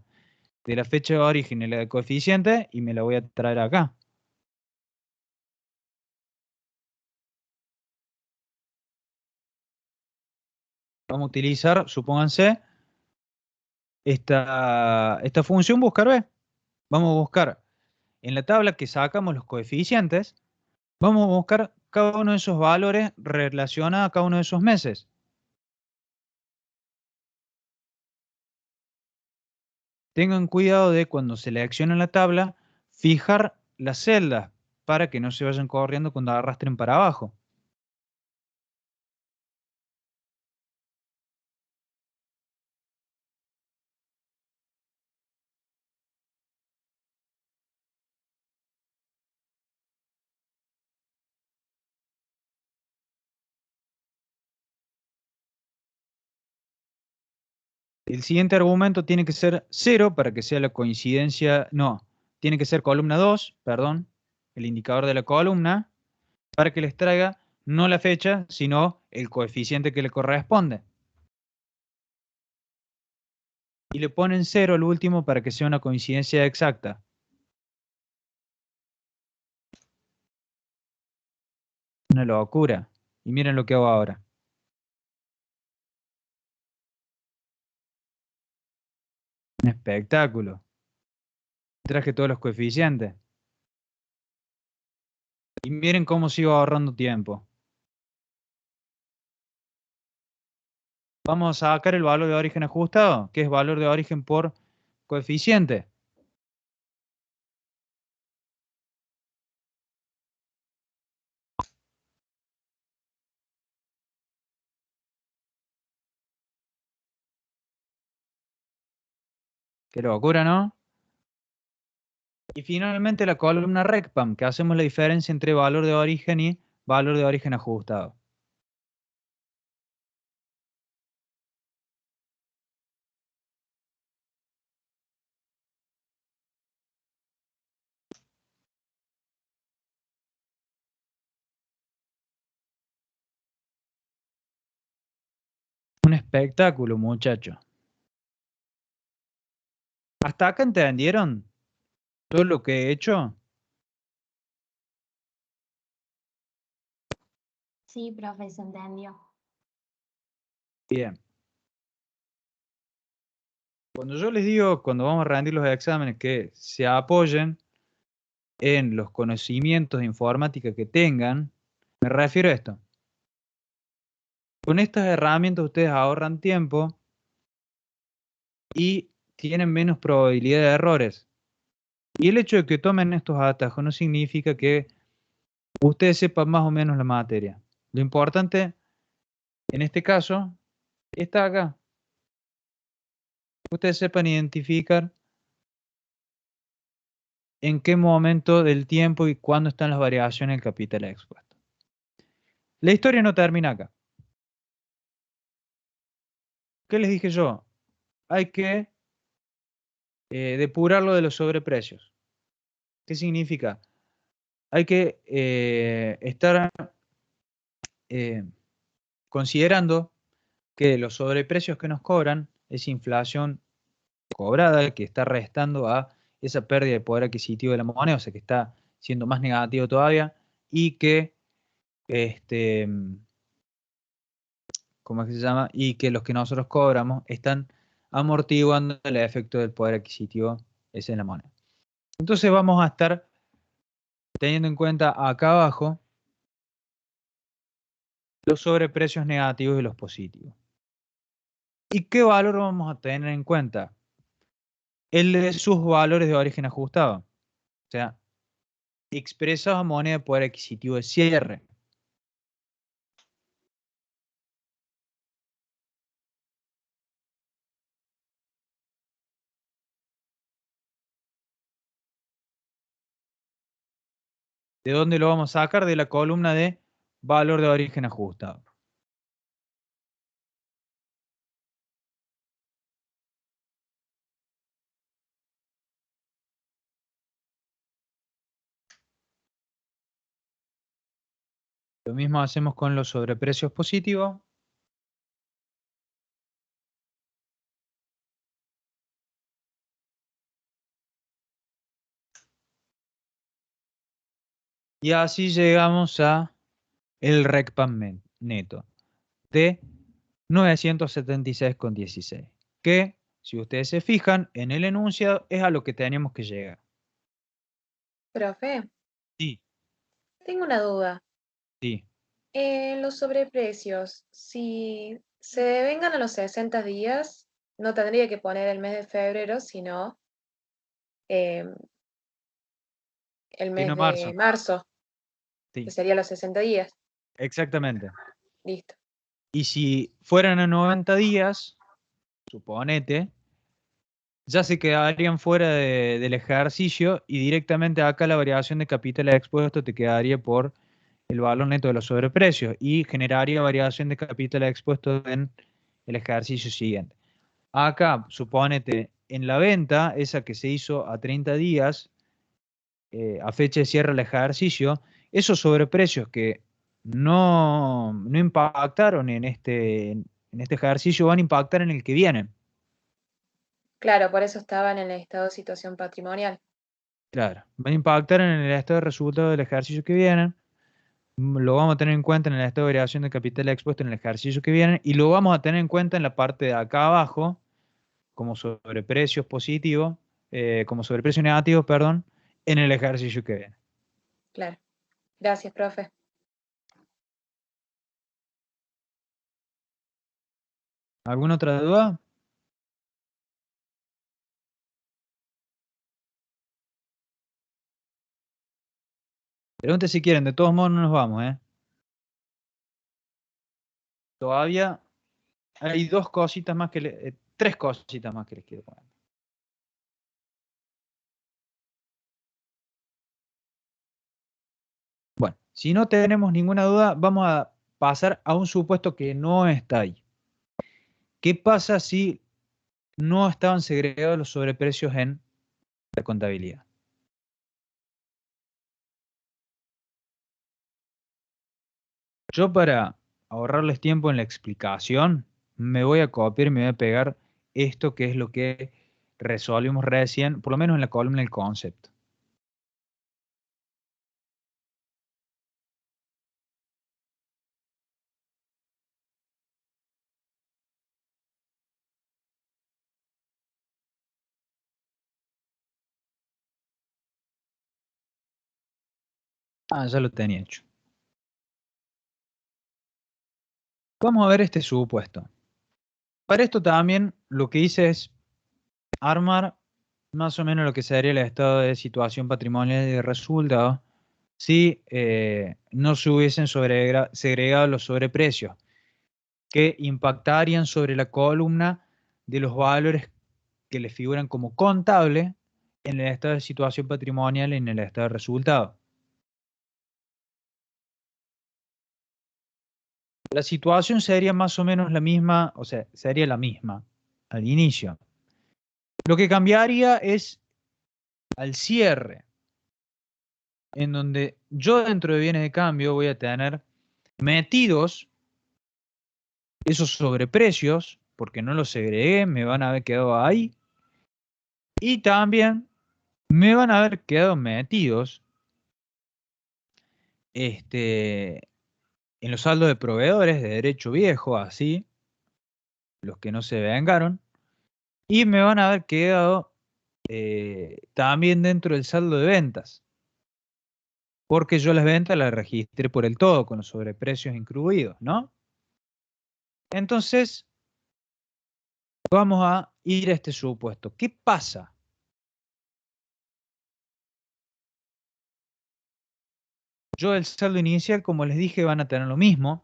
de la fecha de origen y la de coeficiente y me la voy a traer acá. Vamos a utilizar, supónganse, esta función buscar B. Vamos a buscar en la tabla que sacamos los coeficientes, vamos a buscar cada uno de esos valores relacionados a cada uno de esos meses. Tengan cuidado de cuando seleccionen la tabla, fijar las celdas para que no se vayan corriendo cuando arrastren para abajo. El siguiente argumento tiene que ser 0 para que sea la coincidencia, no, tiene que ser columna 2, perdón, el indicador de la columna, para que les traiga no la fecha, sino el coeficiente que le corresponde. Y le ponen 0 al último para que sea una coincidencia exacta. Una locura. Y miren lo que hago ahora. Un espectáculo. Traje todos los coeficientes. Y miren cómo sigo ahorrando tiempo. Vamos a sacar el valor de origen ajustado, que es valor de origen por coeficiente. Qué locura, ¿no? Y finalmente la columna RECPAM, que hacemos la diferencia entre valor de origen y valor de origen ajustado. Un espectáculo, muchachos. ¿Hasta acá entendieron todo lo que he hecho? Sí, profe, se entendió. Bien. Cuando yo les digo, cuando vamos a rendir los exámenes, que se apoyen en los conocimientos de informática que tengan, me refiero a esto. Con estas herramientas ustedes ahorran tiempo y tienen menos probabilidad de errores. Y el hecho de que tomen estos atajos no significa que ustedes sepan más o menos la materia. Lo importante, en este caso, está acá. Ustedes sepan identificar en qué momento del tiempo y cuándo están las variaciones del capital expuesto. La historia no termina acá. ¿Qué les dije yo? Hay que depurarlo de los sobreprecios. ¿Qué significa? Hay que estar considerando que los sobreprecios que nos cobran es inflación cobrada que está restando a esa pérdida de poder adquisitivo de la moneda, o sea que está siendo más negativo todavía, y que ¿cómo es que se llama? Y que los que nosotros cobramos están amortiguando el efecto del poder adquisitivo ese en la moneda. Entonces vamos a estar teniendo en cuenta acá abajo los sobreprecios negativos y los positivos. ¿Y qué valor vamos a tener en cuenta? El de sus valores de origen ajustado. O sea, expresados a moneda de poder adquisitivo de cierre. ¿De dónde lo vamos a sacar? De la columna de valor de origen ajustado. Lo mismo hacemos con los sobreprecios positivos. Y así llegamos a el RECPAM neto de 976,16. Que, si ustedes se fijan, en el enunciado es a lo que tenemos que llegar. Profe, Sí, tengo una duda. sí. En los sobreprecios, si se devengan a los 60 días, no tendría que poner el mes de febrero, sino em, el mes Sino de marzo. marzo, que Sí, sería los 60 días. exactamente. Listo. Y si fueran a 90 días, suponete, ya se quedarían fuera del ejercicio y directamente acá la variación de capital expuesto te quedaría por el valor neto de los sobreprecios y generaría variación de capital expuesto en el ejercicio siguiente. acá, suponete, en la venta, esa que se hizo a 30 días, a fecha de cierre del ejercicio, esos sobreprecios que no impactaron en este ejercicio van a impactar en el que viene. Claro, por eso estaban en el estado de situación patrimonial. Claro, van a impactar en el estado de resultado del ejercicio que viene. Lo vamos a tener en cuenta en el estado de variación de capital expuesto en el ejercicio que viene y lo vamos a tener en cuenta en la parte de acá abajo como sobreprecios positivos, como sobreprecios negativos, perdón, en el ejercicio que viene. Claro. Gracias, profe. ¿Alguna otra duda? Pregunte si quieren, de todos modos no nos vamos, ¿eh? Todavía hay dos cositas más tres cositas más que les quiero poner. Bueno, si no tenemos ninguna duda, vamos a pasar a un supuesto que no está ahí. ¿Qué pasa si no estaban segregados los sobreprecios en la contabilidad? Yo para ahorrarles tiempo en la explicación, me voy a copiar y me voy a pegar esto que es lo que resolvimos recién, por lo menos en la columna del concepto. Ah, ya lo tenía hecho. Vamos a ver este supuesto. Para esto también lo que hice es armar más o menos lo que sería el estado de situación patrimonial y de resultados si no se hubiesen segregado los sobreprecios que impactarían sobre la columna de los valores que le figuran como contable en el estado de situación patrimonial y en el estado de resultado. La situación sería más o menos la misma, o sea, sería la misma al inicio. Lo que cambiaría es al cierre, en donde yo dentro de bienes de cambio voy a tener metidos esos sobreprecios, porque no los segregué, me van a haber quedado ahí, y también me van a haber quedado metidos en los saldos de proveedores de derecho viejo, así, los que no se vengaron, y me van a haber quedado también dentro del saldo de ventas, porque yo las ventas las registré por el todo, con los sobreprecios incluidos, ¿no? Entonces, vamos a ir a este supuesto. ¿Qué pasa? Yo el saldo inicial, como les dije, van a tener lo mismo.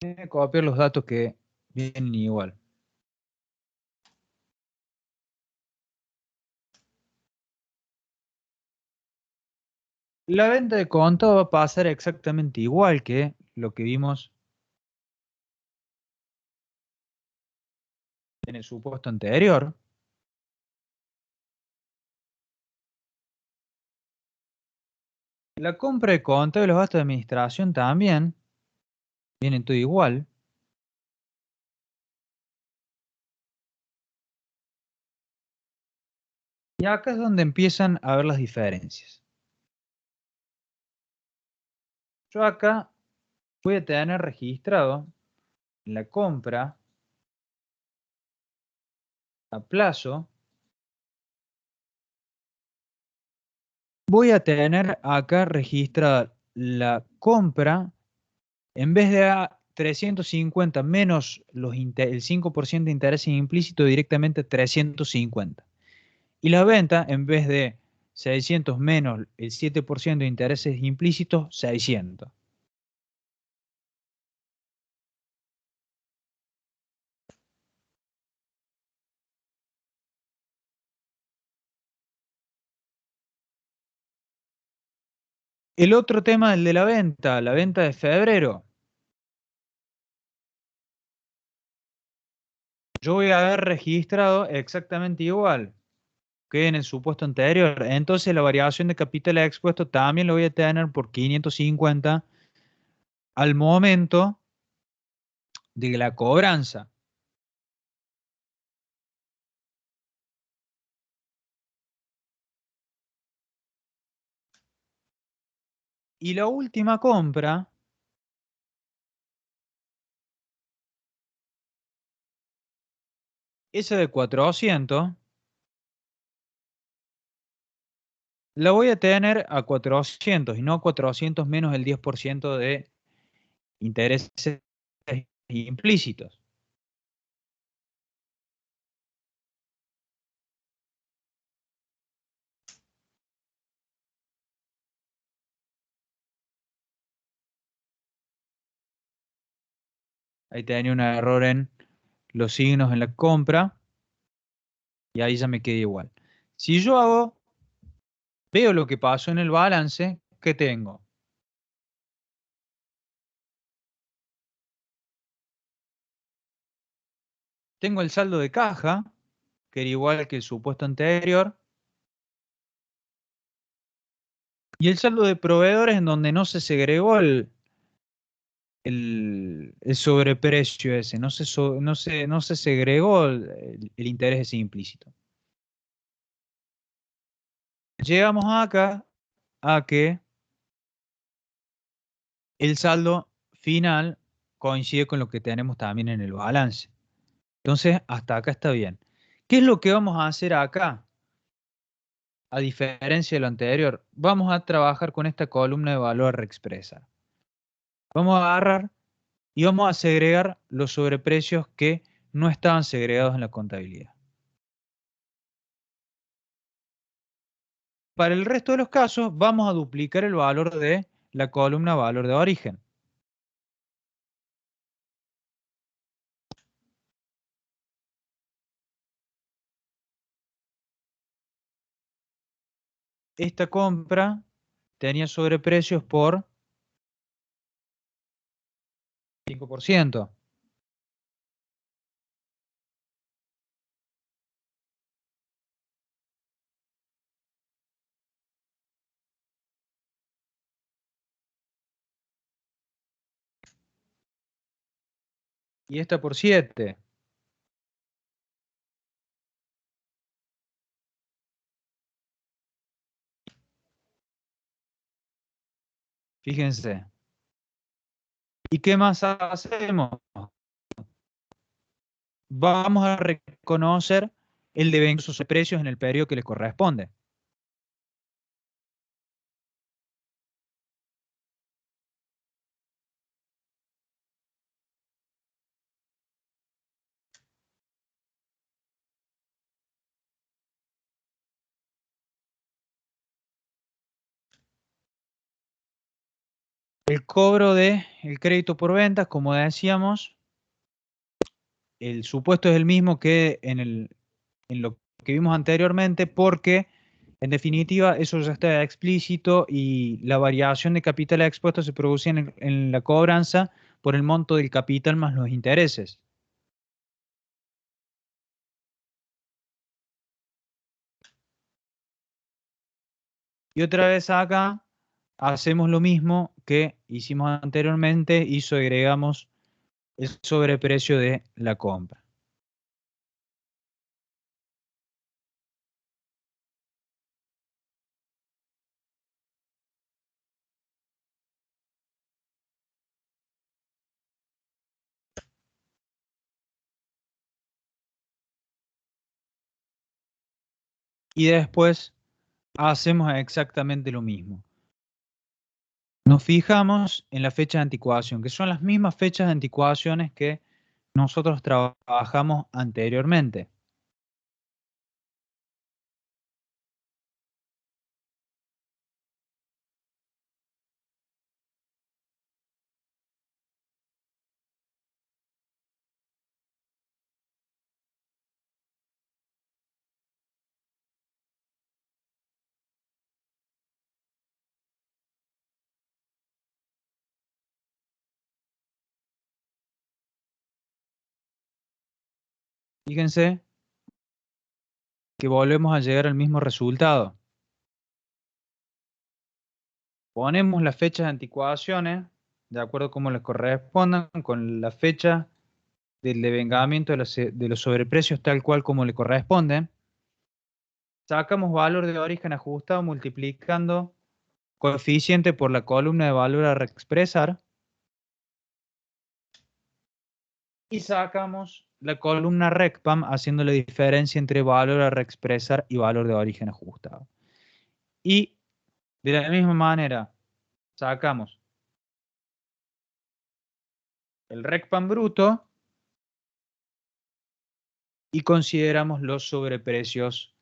Voy a copiar los datos que vienen igual. La venta de contado va a pasar exactamente igual que lo que vimos en el supuesto anterior. La compra de contado y los gastos de administración también vienen todo igual. Y acá es donde empiezan a ver las diferencias. Yo acá voy a tener registrado la compra a plazo. Voy a tener acá registrada la compra, en vez de a 350 menos el 5% de intereses implícitos, directamente 350. Y la venta, en vez de 600 menos el 7% de intereses implícitos, 600. El otro tema, el de la venta de febrero. Yo voy a haber registrado exactamente igual que en el supuesto anterior. Entonces la variación de capital expuesto también lo voy a tener por 550 al momento de la cobranza. Y la última compra, esa de 400, la voy a tener a 400 y no a 400 menos el 10% de intereses implícitos. Ahí tenía un error en los signos en la compra y ahí ya me queda igual. Si yo veo lo que pasó en el balance, ¿qué tengo? Tengo el saldo de caja, que era igual que el supuesto anterior, y el saldo de proveedores en donde no se segregó el sobreprecio ese, no se segregó el interés ese implícito. Llegamos acá a que el saldo final coincide con lo que tenemos también en el balance. Entonces, hasta acá está bien. ¿Qué es lo que vamos a hacer acá? A diferencia de lo anterior, vamos a trabajar con esta columna de valor a reexpresar. Vamos a agarrar y vamos a segregar los sobreprecios que no estaban segregados en la contabilidad. Para el resto de los casos, vamos a duplicar el valor de la columna valor de origen. Esta compra tenía sobreprecios por 5%. Y esta por 7. Fíjense. ¿Y qué más hacemos? Vamos a reconocer el devengo de sus precios en el periodo que les corresponde. El cobro del crédito por ventas, como decíamos, el supuesto es el mismo que en lo que vimos anteriormente, porque en definitiva eso ya está explícito y la variación de capital expuesto se produce en la cobranza por el monto del capital más los intereses. Y otra vez acá hacemos lo mismo que hicimos anteriormente y agregamos el sobreprecio de la compra. Y después hacemos exactamente lo mismo. Nos fijamos en la fecha de anticuación, que son las mismas fechas de anticuaciones que nosotros trabajamos anteriormente. Fíjense que volvemos a llegar al mismo resultado. Ponemos las fechas de anticoagulaciones, de acuerdo a cómo les correspondan, con la fecha del devengamiento de los sobreprecios tal cual como le corresponden. Sacamos valor de origen ajustado multiplicando coeficiente por la columna de valor a reexpresar. Y sacamos la columna RECPAM haciendo la diferencia entre valor a reexpresar y valor de origen ajustado. Y de la misma manera sacamos el RECPAM bruto y consideramos los sobreprecios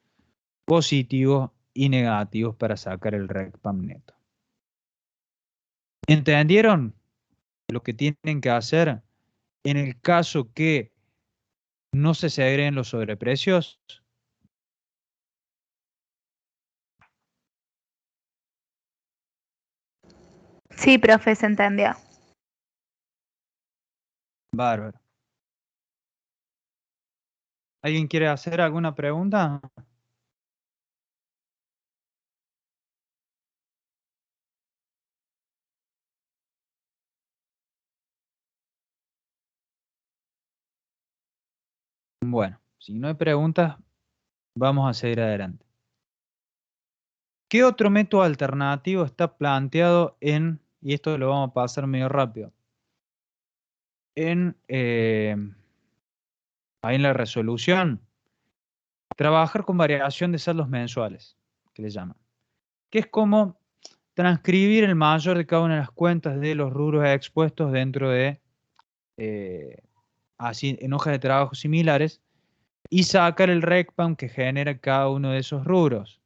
positivos y negativos para sacar el RECPAM neto. ¿Entendieron lo que tienen que hacer en el caso que no se segreguen los sobreprecios? Sí, profe, se entendió. Bárbaro. ¿Alguien quiere hacer alguna pregunta? Bueno, si no hay preguntas, vamos a seguir adelante. ¿Qué otro método alternativo está planteado y esto lo vamos a pasar medio rápido, ahí en la resolución? Trabajar con variación de saldos mensuales, que le llaman, que es como transcribir el mayor de cada una de las cuentas de los rubros expuestos dentro de, así, en hojas de trabajo similares, y sacar el RECPAM que genera cada uno de esos rubros.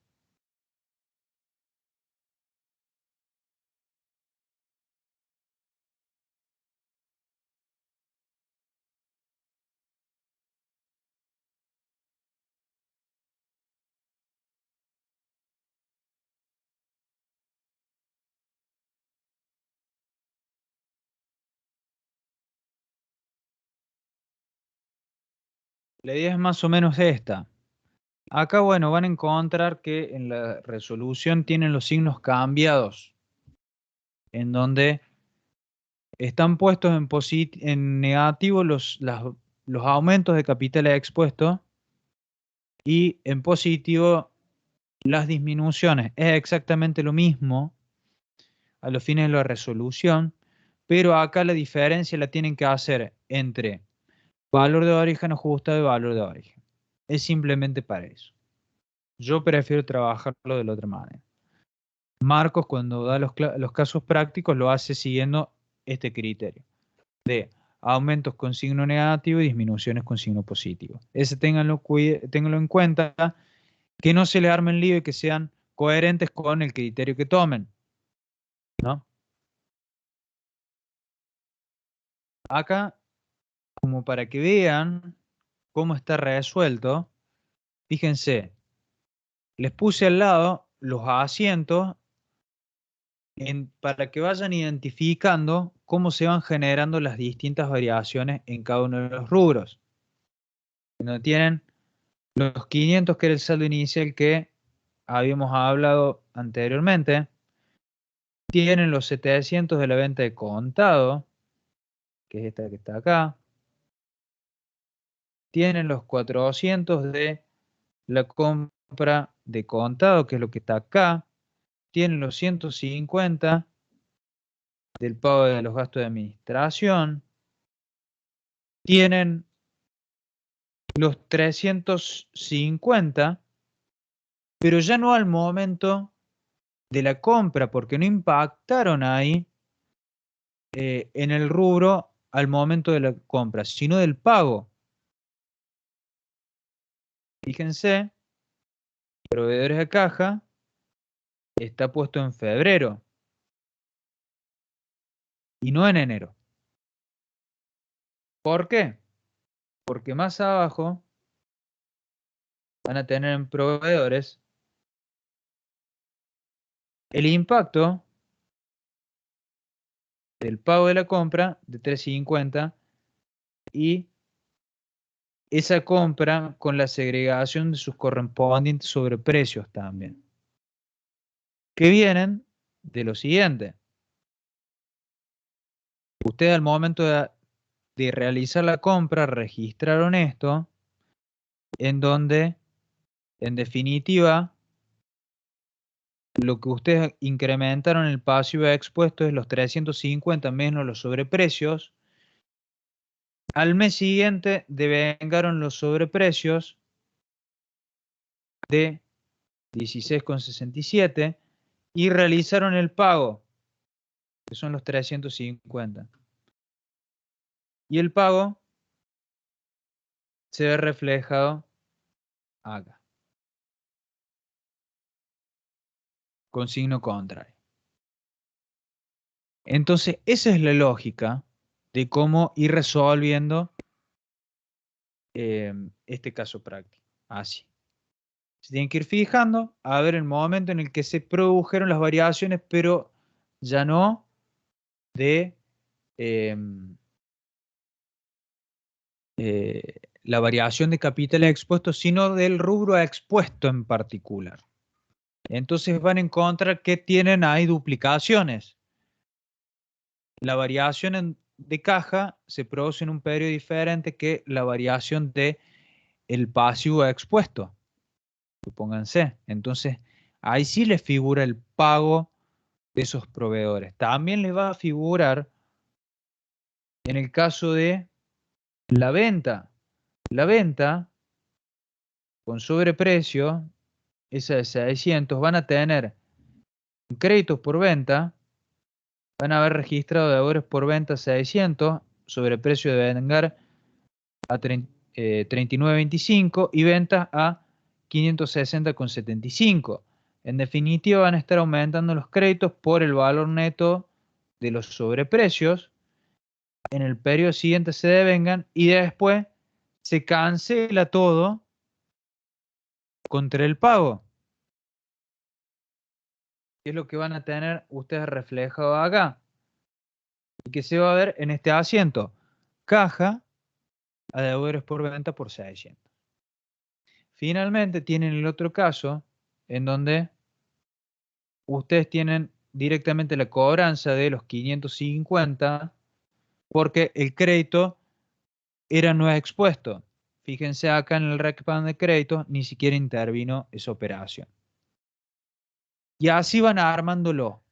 La idea es más o menos esta. Acá, bueno, van a encontrar que en la resolución tienen los signos cambiados, en donde están puestos en negativo los aumentos de capitales expuestos y en positivo las disminuciones. Es exactamente lo mismo a los fines de la resolución, pero acá la diferencia la tienen que hacer entre valor de origen ajustado y valor de origen. Es simplemente para eso. Yo prefiero trabajarlo de la otra manera. Marcos, cuando da los casos prácticos, lo hace siguiendo este criterio de aumentos con signo negativo y disminuciones con signo positivo. Ese ténganlo en cuenta, que no se le armen lío y que sean coherentes con el criterio que tomen, ¿no? Acá, como para que vean cómo está resuelto, fíjense, les puse al lado los asientos para que vayan identificando cómo se van generando las distintas variaciones en cada uno de los rubros. Donde tienen los 500, que era el saldo inicial que habíamos hablado anteriormente. Tienen los 700 de la venta de contado, que es esta que está acá. Tienen los 400 de la compra de contado, que es lo que está acá. Tienen los 150 del pago de los gastos de administración. Tienen los 350, pero ya no al momento de la compra, porque no impactaron ahí en el rubro al momento de la compra, sino del pago. Fíjense, proveedores de caja está puesto en febrero y no en enero. ¿Por qué? Porque más abajo van a tener en proveedores el impacto del pago de la compra de 350 y esa compra con la segregación de sus correspondientes sobreprecios también, que vienen de lo siguiente. Ustedes al momento de realizar la compra registraron esto, en donde, en definitiva, lo que ustedes incrementaron el pasivo expuesto es los 350 menos los sobreprecios. Al mes siguiente devengaron los sobreprecios de 16,67 y realizaron el pago, que son los 350. Y el pago se ve reflejado acá, con signo contrario. Entonces, esa es la lógica de cómo ir resolviendo este caso práctico. Así. Se tienen que ir fijando a ver el momento en el que se produjeron las variaciones, pero ya no de la variación de capital expuesto, sino del rubro expuesto en particular. Entonces van a encontrar que tienen ahí duplicaciones. La variación de caja se produce en un periodo diferente que la variación de el pasivo expuesto. Supónganse. Entonces, ahí sí les figura el pago de esos proveedores. También les va a figurar en el caso de la venta. La venta con sobreprecio, esa de 600, van a tener créditos por venta, van a haber registrado deudores por venta 600, sobreprecio de vengar a 39.25 y ventas a 560,75. En definitiva, van a estar aumentando los créditos por el valor neto de los sobreprecios. En el periodo siguiente se devengan y después se cancela todo contra el pago. ¿Qué es lo que van a tener ustedes reflejado acá? Y que se va a ver en este asiento. Caja a deudores por venta por 600. Finalmente tienen el otro caso en donde ustedes tienen directamente la cobranza de los 550 porque el crédito era no expuesto. Fíjense acá en el RECPAM de crédito, ni siquiera intervino esa operación. Y así van armándolo.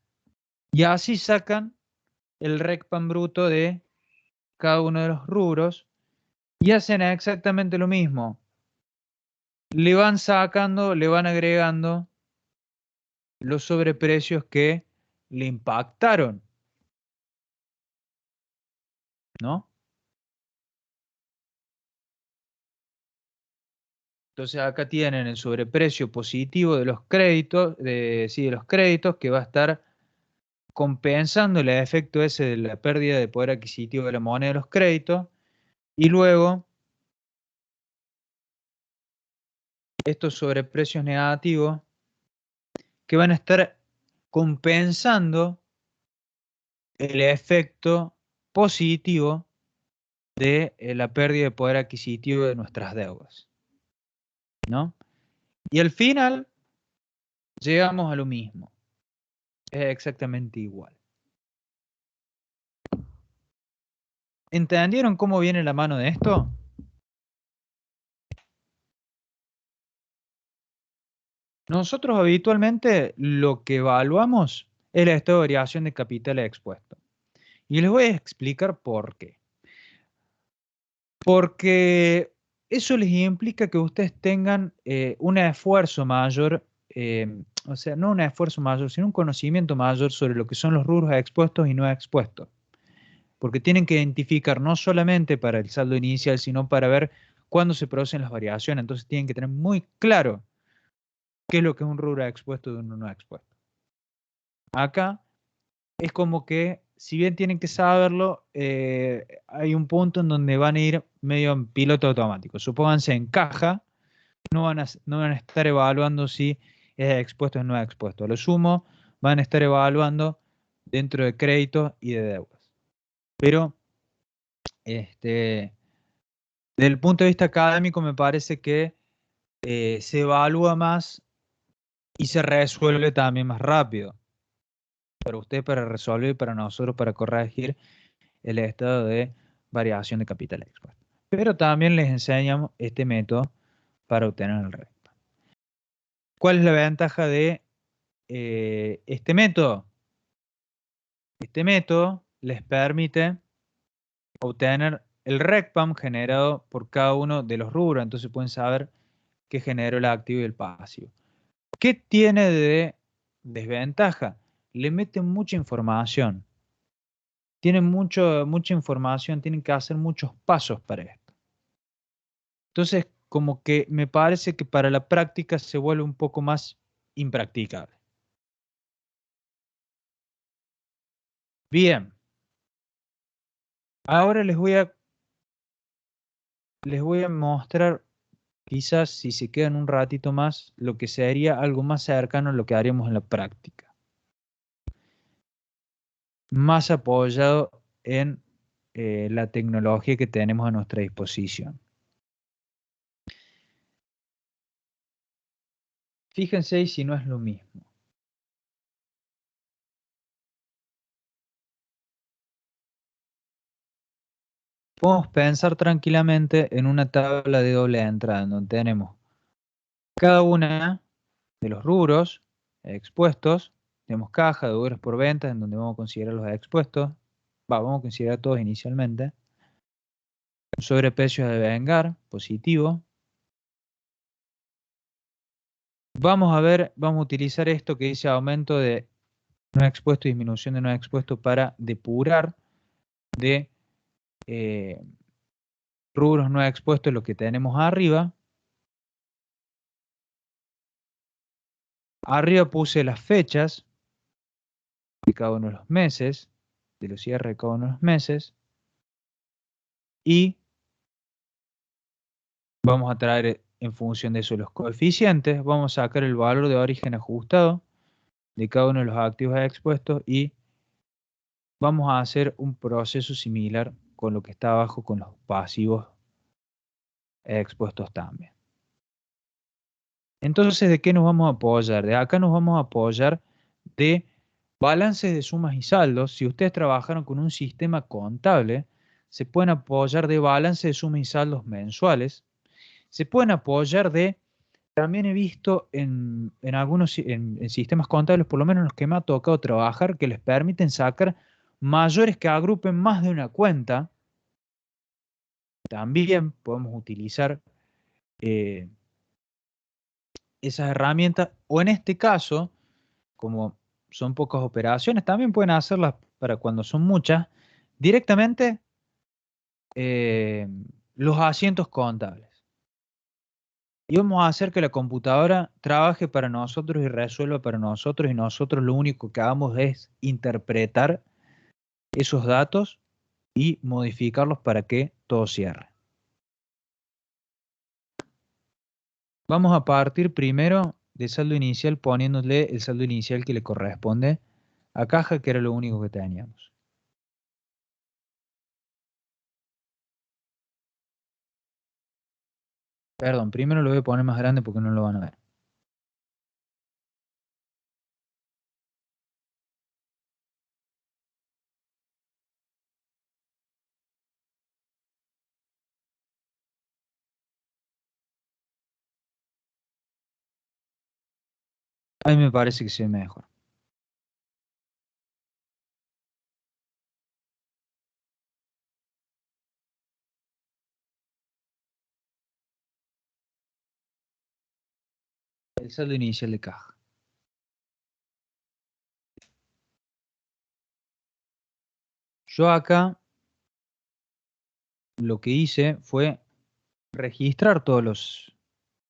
Y así sacan el RECPAM bruto de cada uno de los rubros y hacen exactamente lo mismo. Le van sacando, le van agregando los sobreprecios que le impactaron, ¿no? Entonces acá tienen el sobreprecio positivo de los créditos, de los créditos, que va a estar compensando el efecto ese de la pérdida de poder adquisitivo de la moneda de los créditos, y luego estos sobreprecios negativos que van a estar compensando el efecto positivo de la pérdida de poder adquisitivo de nuestras deudas, ¿no? Y al final llegamos a lo mismo. Es exactamente igual. ¿Entendieron cómo viene la mano de esto? Nosotros habitualmente lo que evaluamos es el estado de variación de capital expuesto. Y les voy a explicar por qué. Porque eso les implica que ustedes tengan un esfuerzo mayor, o sea, no un esfuerzo mayor, sino un conocimiento mayor sobre lo que son los rubros expuestos y no expuestos. Porque tienen que identificar no solamente para el saldo inicial, sino para ver cuándo se producen las variaciones. Entonces tienen que tener muy claro qué es lo que es un rubro expuesto de uno no expuesto. Acá es como que, si bien tienen que saberlo, hay un punto en donde van a ir medio en piloto automático. Supónganse en caja, no van a estar evaluando si es expuesto o no es expuesto. A lo sumo, van a estar evaluando dentro de créditos y de deudas. Pero Desde el punto de vista académico me parece que se evalúa más y se resuelve también más rápido. Para usted para resolver y para nosotros para corregir el estado de variación de capital expuesto. Pero también les enseñamos este método para obtener el recta. ¿Cuál es la ventaja de este método? Este método les permite obtener el RECPAM generado por cada uno de los rubros. Entonces pueden saber qué generó el activo y el pasivo. ¿Qué tiene de desventaja? Le meten mucha información. Tienen mucha información, tienen que hacer muchos pasos para esto. Entonces, como que me parece que para la práctica se vuelve un poco más impracticable. Bien. Ahora les voy a mostrar, quizás si se quedan un ratito más, lo que sería algo más cercano a lo que haríamos en la práctica. Más apoyado en la tecnología que tenemos a nuestra disposición. Fíjense ahí si no es lo mismo. Podemos pensar tranquilamente en una tabla de doble entrada, donde tenemos cada una de los rubros expuestos. Tenemos caja, deudores por ventas, en donde vamos a considerar los expuestos. Vamos a considerar todos inicialmente. Sobreprecio a devengar, positivo. Vamos a utilizar esto que dice aumento de no expuesto y disminución de no expuesto para depurar de rubros no expuestos lo que tenemos arriba. Arriba puse las fechas de cada uno de los meses, de los cierres de cada uno de los meses. Y vamos a traer en función de eso los coeficientes. Vamos a sacar el valor de origen ajustado de cada uno de los activos expuestos y vamos a hacer un proceso similar con lo que está abajo con los pasivos expuestos también. Entonces, ¿de qué nos vamos a apoyar? De acá nos vamos a apoyar de balances de sumas y saldos. Si ustedes trabajaron con un sistema contable, se pueden apoyar de balances de sumas y saldos mensuales. Se pueden apoyar de, también he visto en algunos en sistemas contables, por lo menos los que me ha tocado trabajar, que les permiten sacar mayores que agrupen más de una cuenta. También podemos utilizar esas herramientas, o en este caso, como son pocas operaciones, también pueden hacerlas para cuando son muchas, directamente los asientos contables. Y vamos a hacer que la computadora trabaje para nosotros y resuelva para nosotros, y nosotros lo único que hagamos es interpretar esos datos y modificarlos para que todo cierre. Vamos a partir primero de saldo inicial poniéndole el saldo inicial que le corresponde a caja, que era lo único que teníamos. Perdón, primero lo voy a poner más grande porque no lo van a ver. A mí me parece que se ve mejor. El saldo inicial de caja. Yo acá lo que hice fue registrar todos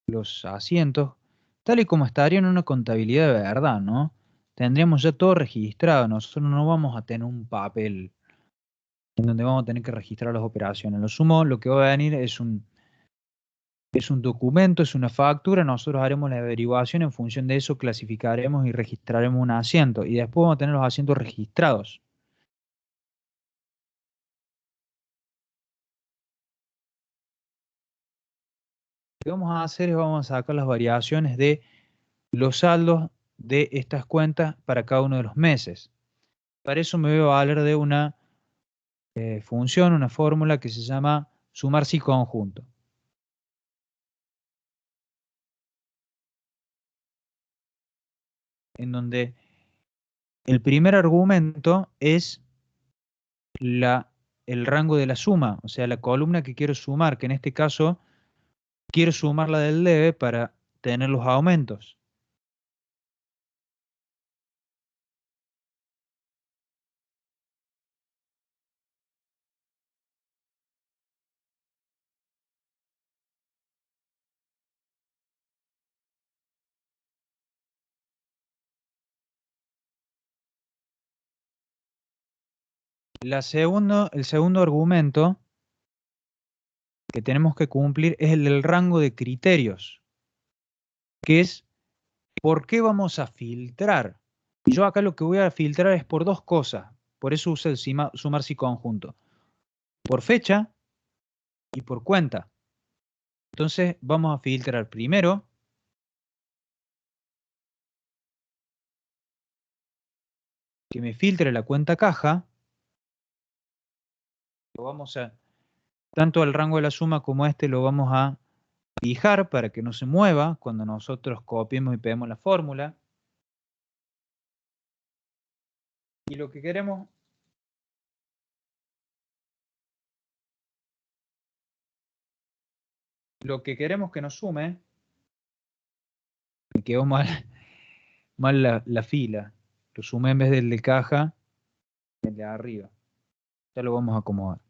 los asientos, tal y como estaría en una contabilidad de verdad, ¿no? Tendríamos ya todo registrado. Nosotros no vamos a tener un papel en donde vamos a tener que registrar las operaciones. Lo sumo, lo que va a venir es un documento, es una factura. Nosotros haremos la averiguación, en función de eso clasificaremos y registraremos un asiento. Y después vamos a tener los asientos registrados. que vamos a hacer es vamos a sacar las variaciones de los saldos de estas cuentas para cada uno de los meses. Para eso me voy a valer de una función, una fórmula que se llama sumar si conjunto. En donde el primer argumento es el rango de la suma, o sea, la columna que quiero sumar, que en este caso quiero sumar la del debe para tener los aumentos. El segundo argumento que tenemos que cumplir es el del rango de criterios, que es por qué vamos a filtrar. Y yo acá lo que voy a filtrar es por dos cosas, por eso uso el sumar si conjunto, por fecha y por cuenta. Entonces vamos a filtrar primero que me filtre la cuenta caja. Lo vamos a, tanto el rango de la suma como este lo vamos a fijar para que no se mueva cuando nosotros copiemos y peguemos la fórmula. Y lo que queremos que nos sume, me quedó mal, mal la fila. Lo sumé en vez del de caja, el de arriba. Ya lo vamos a acomodar.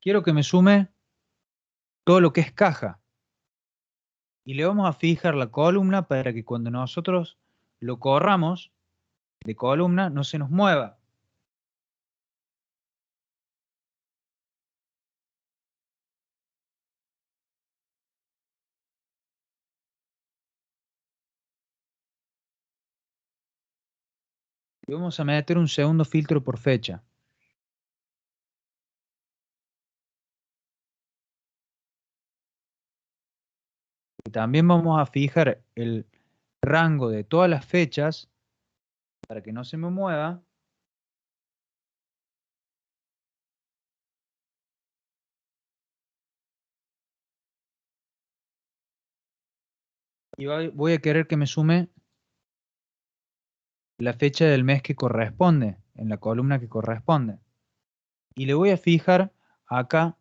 Quiero que me sume todo lo que es caja. Y le vamos a fijar la columna para que cuando nosotros lo corramos de columna no se nos mueva. Y vamos a meter un segundo filtro por fecha. Y también vamos a fijar el rango de todas las fechas para que no se me mueva. Y voy a querer que me sume la fecha del mes que corresponde, en la columna que corresponde. Y le voy a fijar acá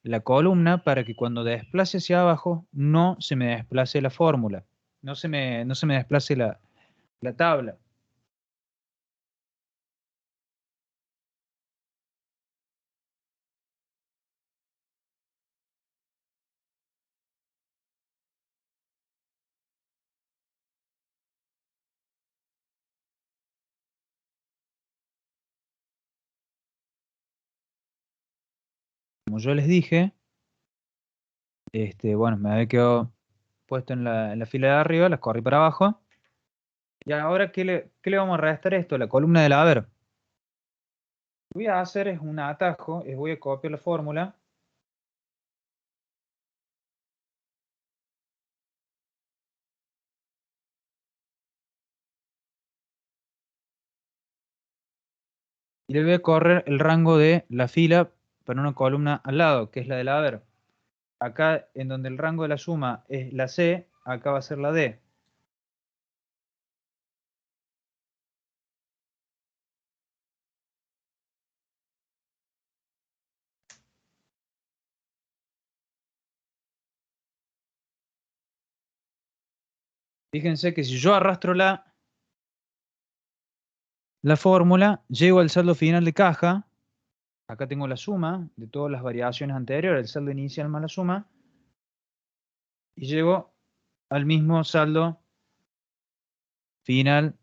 la columna para que cuando desplace hacia abajo no se me desplace la fórmula, no se me desplace la tabla. Como yo les dije, bueno, me había quedado puesto en la fila de arriba, las corrí para abajo. Y ahora, ¿qué le vamos a restar esto? La columna del haber. Lo que voy a hacer es un atajo, voy a copiar la fórmula. Y le voy a correr el rango de la fila para una columna al lado, que es la del haber. Acá, en donde el rango de la suma es la C, acá va a ser la D. Fíjense que si yo arrastro la fórmula, llego al saldo final de caja. Acá tengo la suma de todas las variaciones anteriores, el saldo inicial más la suma. Y llego al mismo saldo final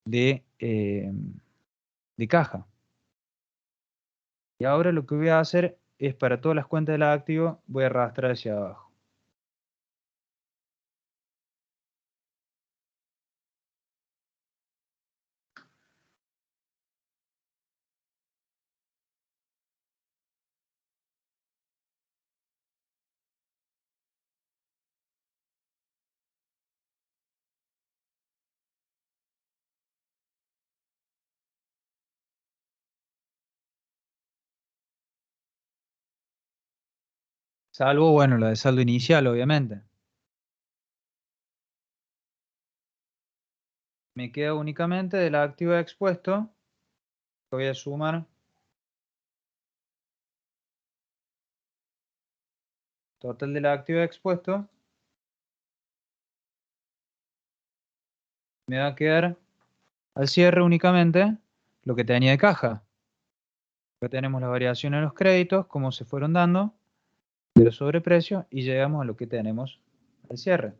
de caja. Y ahora lo que voy a hacer es para todas las cuentas del activo, voy a arrastrar hacia abajo. Salvo, bueno, la de saldo inicial, obviamente. Me queda únicamente del activo expuesto. Voy a sumar total del activo expuesto. Me va a quedar al cierre únicamente lo que tenía de caja. Acá tenemos la variación en los créditos, cómo se fueron dando, de los sobreprecios, y llegamos a lo que tenemos al cierre.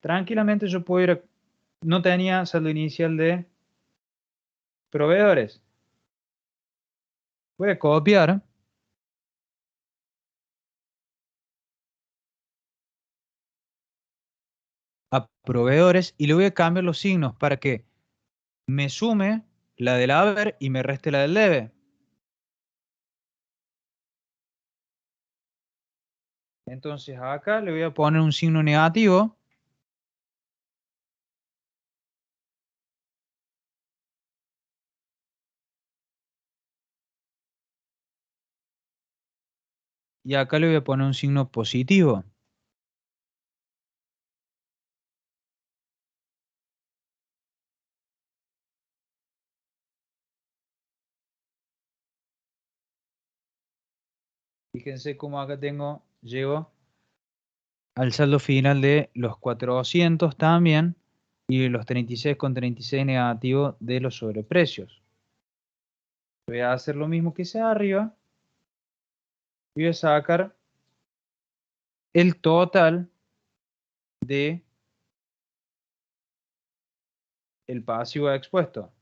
Tranquilamente yo puedo ir, no tenía saldo inicial de proveedores. Voy a copiar a proveedores y le voy a cambiar los signos para que me sume la del haber y me reste la del debe. Entonces acá le voy a poner un signo negativo. Y acá le voy a poner un signo positivo. Fíjense cómo acá llego al saldo final de los 400 también y los 36,36 negativo de los sobreprecios. Voy a hacer lo mismo que hice arriba y voy a sacar el total de el pasivo expuesto.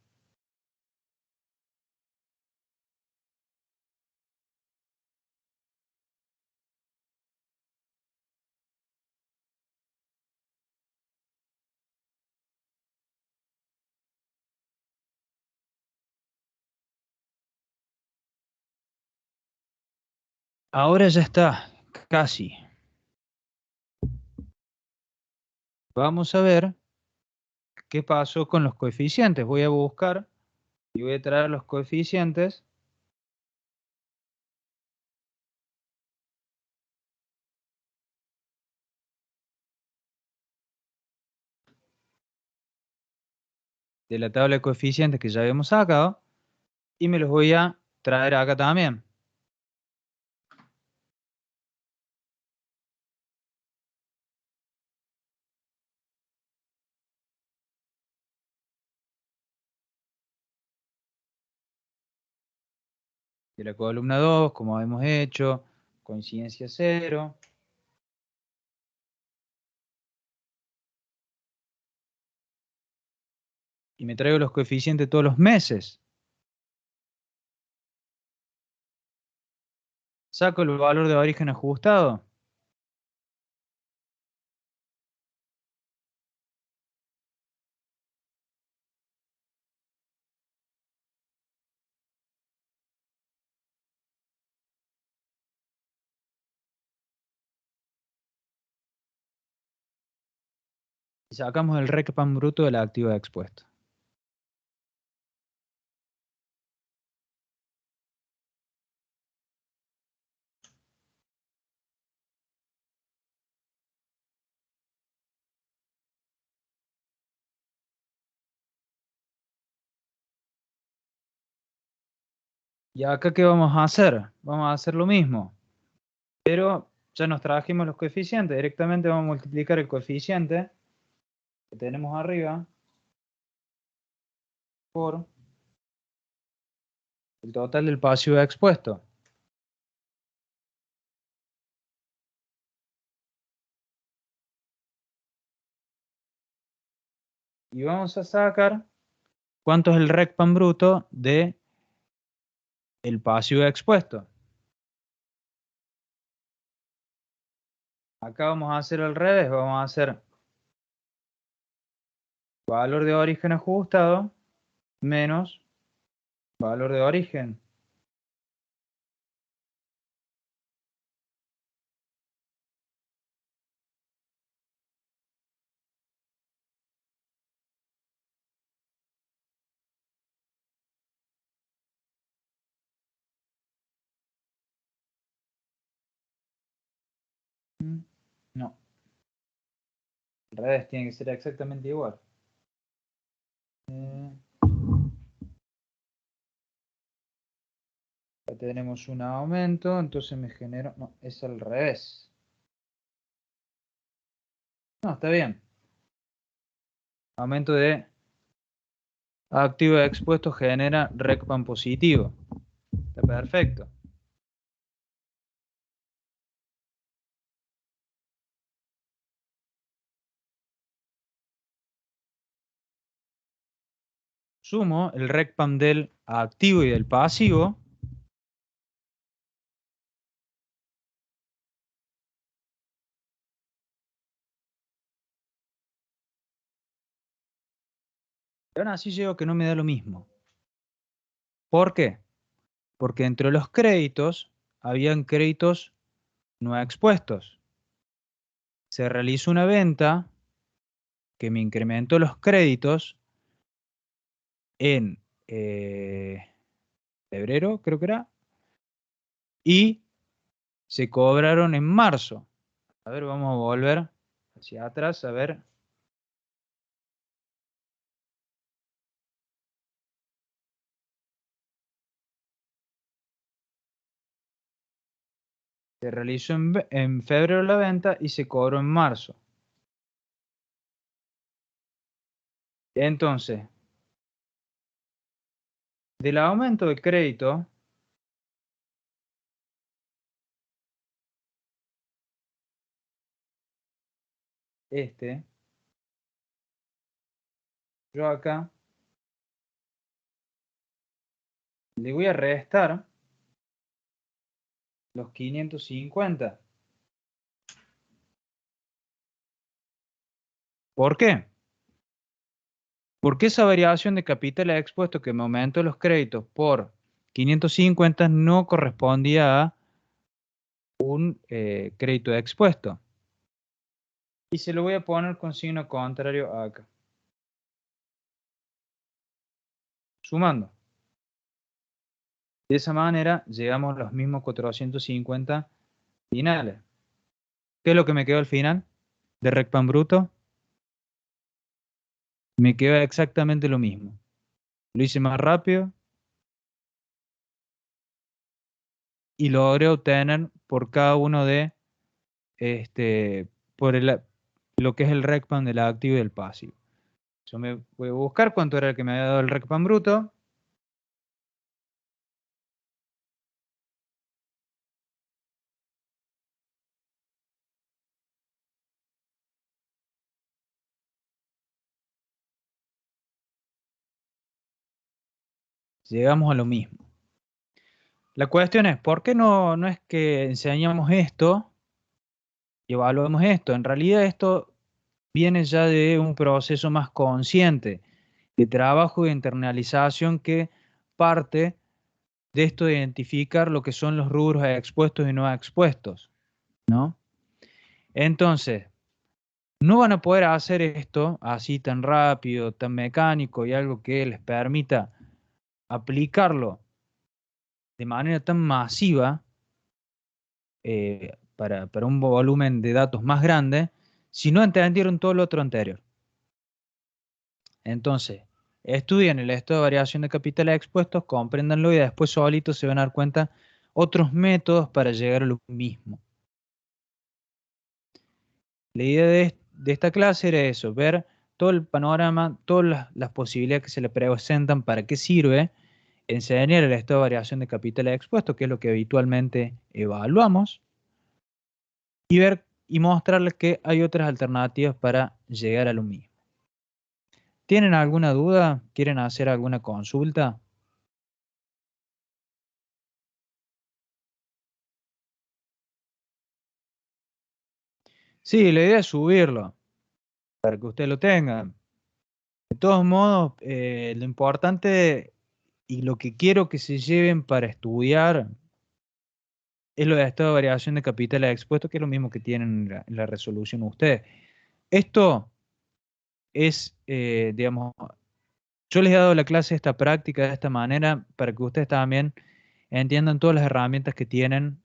Ahora ya está, casi. Vamos a ver qué pasó con los coeficientes. Voy a buscar y voy a traer los coeficientes de la tabla de coeficientes que ya habíamos sacado y me los voy a traer acá también. De la columna 2, como hemos hecho, coincidencia 0. Y me traigo los coeficientes todos los meses. Saco el valor de origen ajustado. Y sacamos el RECPAM bruto de la activa expuesta. ¿Y acá qué vamos a hacer? Vamos a hacer lo mismo, pero ya nos trajimos los coeficientes. Directamente vamos a multiplicar el coeficiente que tenemos arriba por el total del pasivo expuesto. Y vamos a sacar cuánto es el RECPAM bruto de el pasivo expuesto. Acá vamos a hacer al revés, vamos a hacer valor de origen ajustado menos valor de origen. No. Al revés, tiene que ser exactamente igual. Acá tenemos un aumento, entonces me genero... No, es al revés. No, está bien. Aumento de activo expuesto genera RECPAM positivo. Está perfecto. Sumo el RECPAM del activo y del pasivo. Y aún así llego que no me da lo mismo. ¿Por qué? Porque entre los créditos habían créditos no expuestos. Se realizó una venta que me incrementó los créditos en febrero, creo que era, y se cobraron en marzo. A ver, vamos a volver hacia atrás, a ver. Se realizó en febrero la venta y se cobró en marzo. Entonces, del aumento de crédito, yo acá le voy a restar los 550. ¿Por qué? Porque esa variación de capital expuesto que me aumentó los créditos por 550 no correspondía a un crédito expuesto. Y se lo voy a poner con signo contrario acá. Sumando. De esa manera llegamos a los mismos 450 finales. ¿Qué es lo que me quedó al final de RECPAM bruto? Me quedó exactamente lo mismo. Lo hice más rápido y logré obtener por cada uno de lo que es el RECPAM del activo y del pasivo. Yo me voy a buscar cuánto era el que me había dado el RECPAM bruto. Llegamos a lo mismo. La cuestión es, ¿por qué no es que enseñamos esto y evaluamos esto? En realidad esto viene ya de un proceso más consciente de trabajo y internalización que parte de esto de identificar lo que son los rubros expuestos y no expuestos, ¿no? Entonces, no van a poder hacer esto así tan rápido, tan mecánico y algo que les permita aplicarlo de manera tan masiva para un volumen de datos más grande si no entendieron todo lo otro anterior. Entonces, estudien el estado de variación de capitales expuestos, compréndanlo y después solitos se van a dar cuenta otros métodos para llegar a lo mismo. La idea de esta clase era eso, ver todo el panorama, todas las posibilidades que se le presentan, para qué sirve, enseñar el estado de variación de capitales expuestos, que es lo que habitualmente evaluamos, y ver y mostrarles que hay otras alternativas para llegar a lo mismo. ¿Tienen alguna duda? ¿Quieren hacer alguna consulta? Sí, la idea es subirlo para que ustedes lo tengan. De todos modos, lo importante y lo que quiero que se lleven para estudiar es lo de estado de variación de capitales expuestos, que es lo mismo que tienen en la resolución ustedes. Esto es, digamos, yo les he dado la clase esta práctica de esta manera para que ustedes también entiendan todas las herramientas que tienen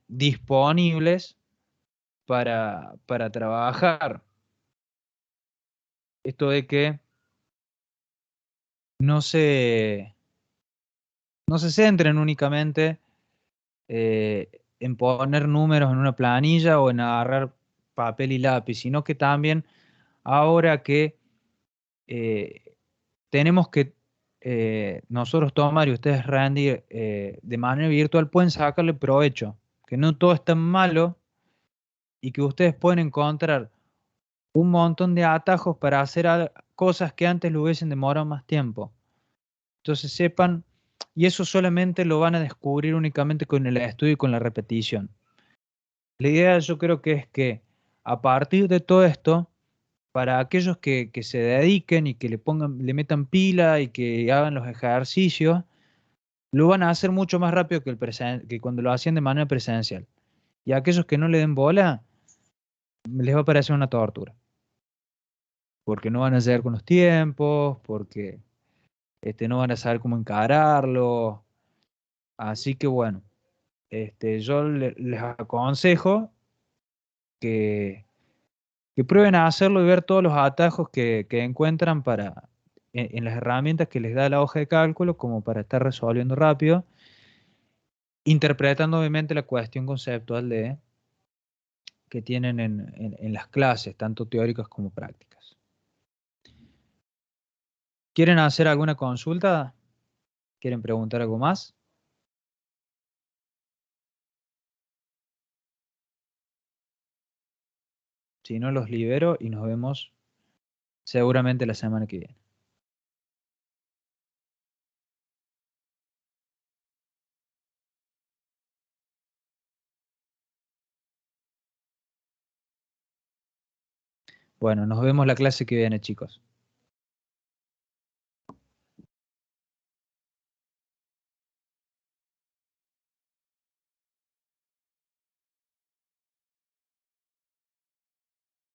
disponibles para trabajar. Esto de que no se, no se centren únicamente en poner números en una planilla o en agarrar papel y lápiz, sino que también ahora que eh, tenemos que nosotros tomar y ustedes rendir de manera virtual, pueden sacarle provecho, que no todo es tan malo y que ustedes pueden encontrar un montón de atajos para hacer cosas que antes lo hubiesen demorado más tiempo. Entonces sepan, y eso solamente lo van a descubrir únicamente con el estudio y con la repetición. La idea yo creo que es que a partir de todo esto, para aquellos que se dediquen y que le metan pila y que hagan los ejercicios, lo van a hacer mucho más rápido que, que cuando lo hacían de manera presencial. Y a aquellos que no le den bola, les va a parecer una tortura. Porque no van a llegar con los tiempos, porque no van a saber cómo encararlo. Así que bueno, yo les aconsejo que, que prueben a hacerlo y ver todos los atajos que encuentran en las herramientas que les da la hoja de cálculo, como para estar resolviendo rápido, interpretando obviamente la cuestión conceptual que tienen en las clases, tanto teóricas como prácticas. ¿Quieren hacer alguna consulta? ¿Quieren preguntar algo más? Si no, los libero y nos vemos seguramente la semana que viene. Bueno, nos vemos la clase que viene, chicos.